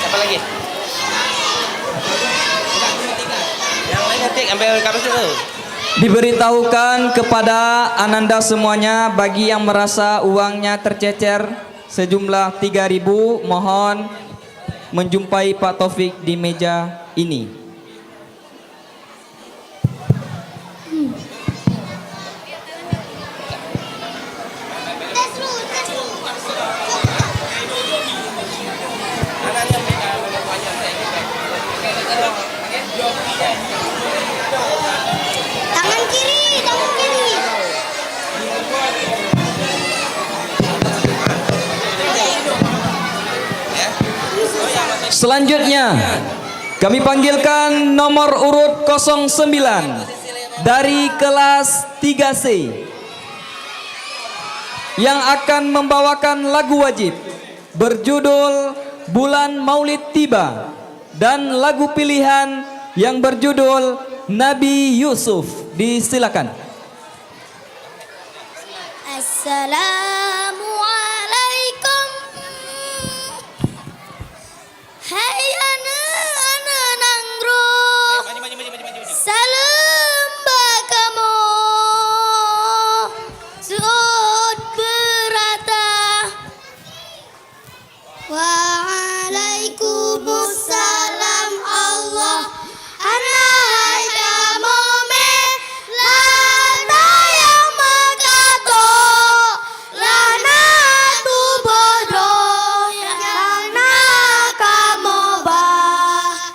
Apa lagi? Yang lain nanti ambil kapal dulu. Diberitahukan kepada Ananda semuanya, bagi yang merasa uangnya tercecer sejumlah 3.000, mohon menjumpai Pak Taufik di meja ini. Tangan kiri, tangan kiri. Selanjutnya kami panggilkan nomor urut 09 dari kelas 3C yang akan membawakan lagu wajib berjudul Bulan Maulid Tiba dan lagu pilihan yang berjudul Nabi Yusuf. Disilakan. Assalamualaikum. Hai anak-anak Nanggro. Salam bakamu. Suud berata. Waalaikumsalam Allah. Anai kamu me lana yang makato lana tu bodoh yang kamu bah.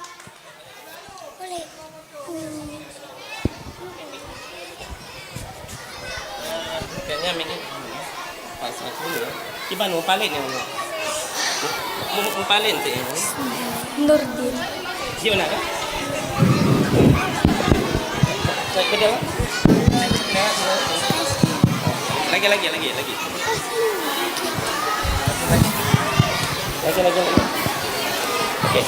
Kayaknya ini pas aku dulu. Coba ngumpalin yang ini. Ngumpalin sih ini. Nurdin. Gimana kan? Cek beda lah. Lagi. Lagi. Oke.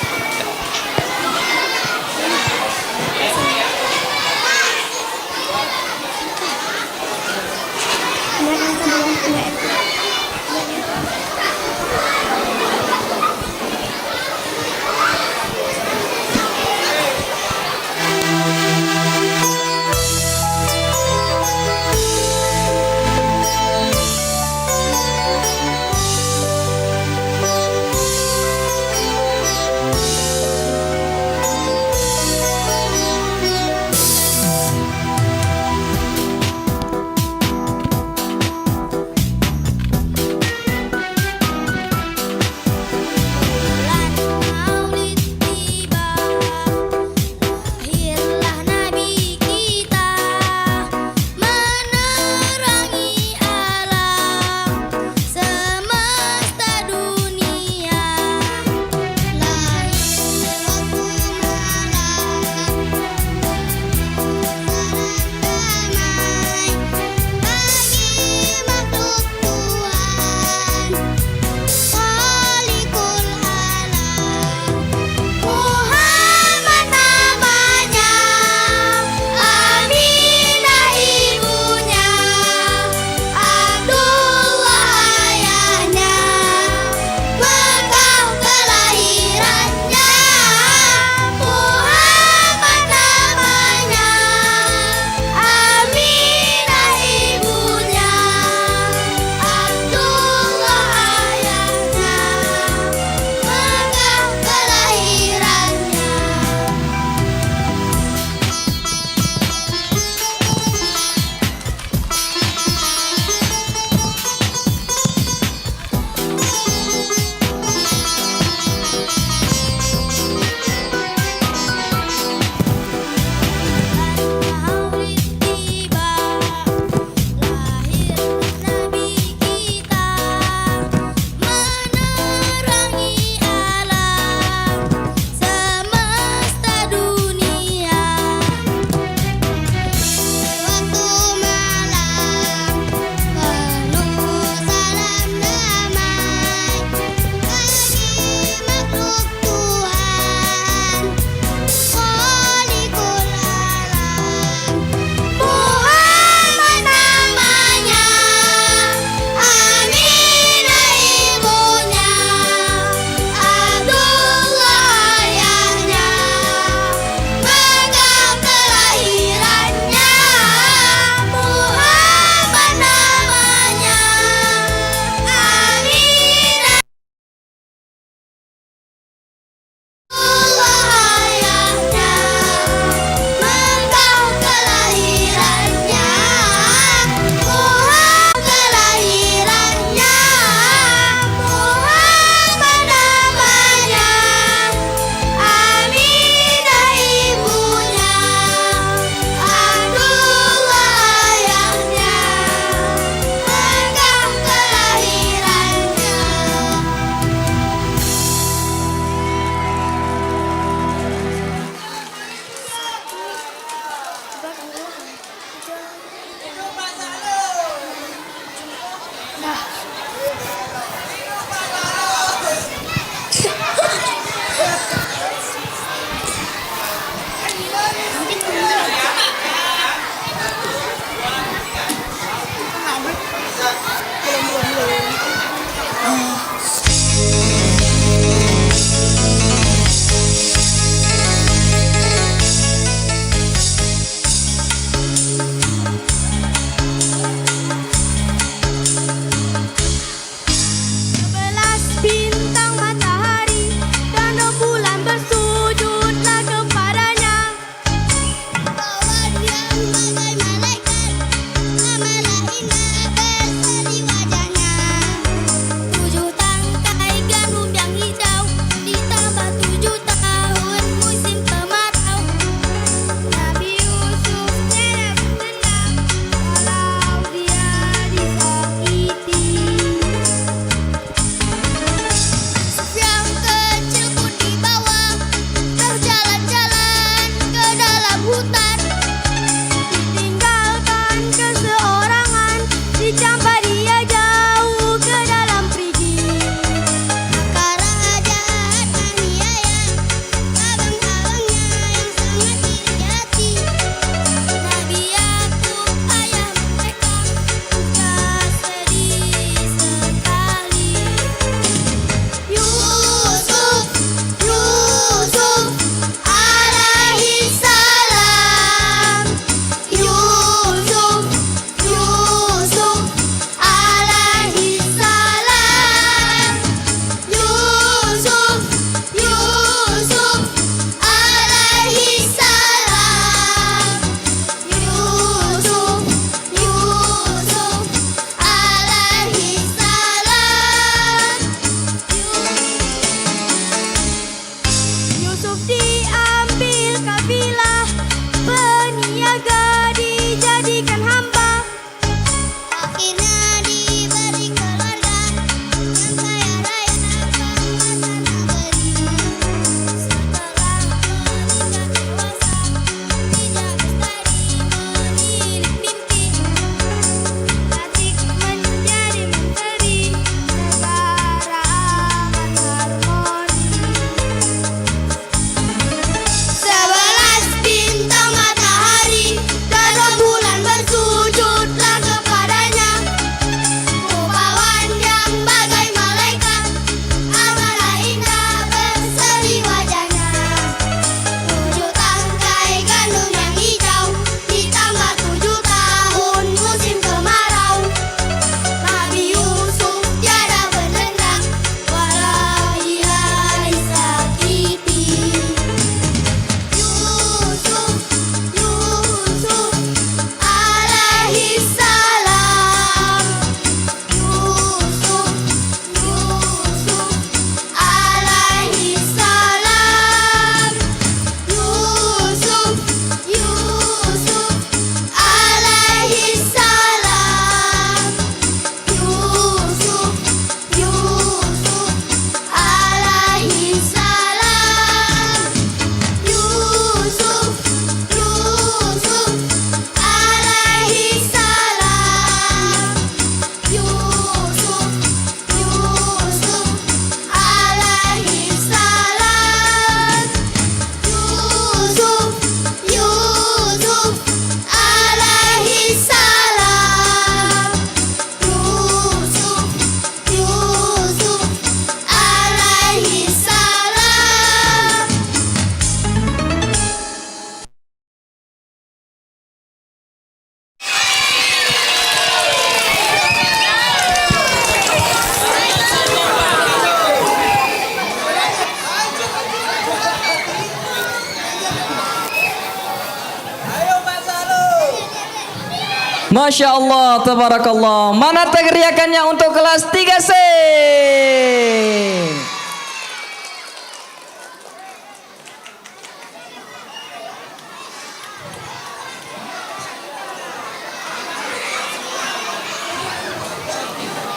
Masya Allah, tabarakallah. Mana teriakannya untuk kelas 3C?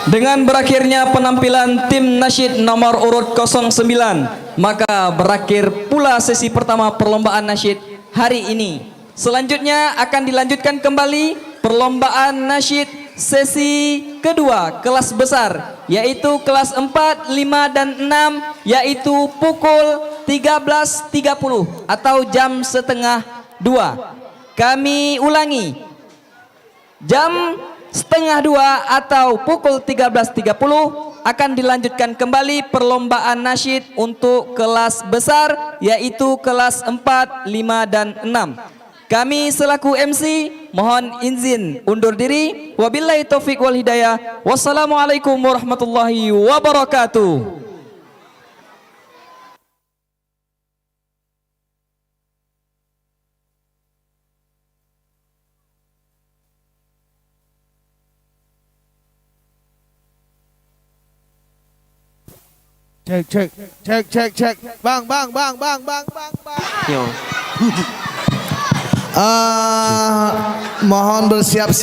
Dengan berakhirnya penampilan tim nasyid nomor urut 09, maka berakhir pula sesi pertama perlombaan nasyid hari ini. Selanjutnya akan dilanjutkan kembali perlombaan nasyid sesi kedua kelas besar, yaitu kelas 4, 5, dan 6, yaitu pukul 13.30 atau jam setengah 2. Kami ulangi, jam setengah 2 atau pukul 13.30 akan dilanjutkan kembali perlombaan nasyid untuk kelas besar, yaitu kelas 4, 5, dan 6. Kami selaku MC mohon izin undur diri. Wabillahi taufik wal hidayah. Wassalamualaikum warahmatullahi wabarakatuh. Cek. Bang. Yo. Mohon bersiap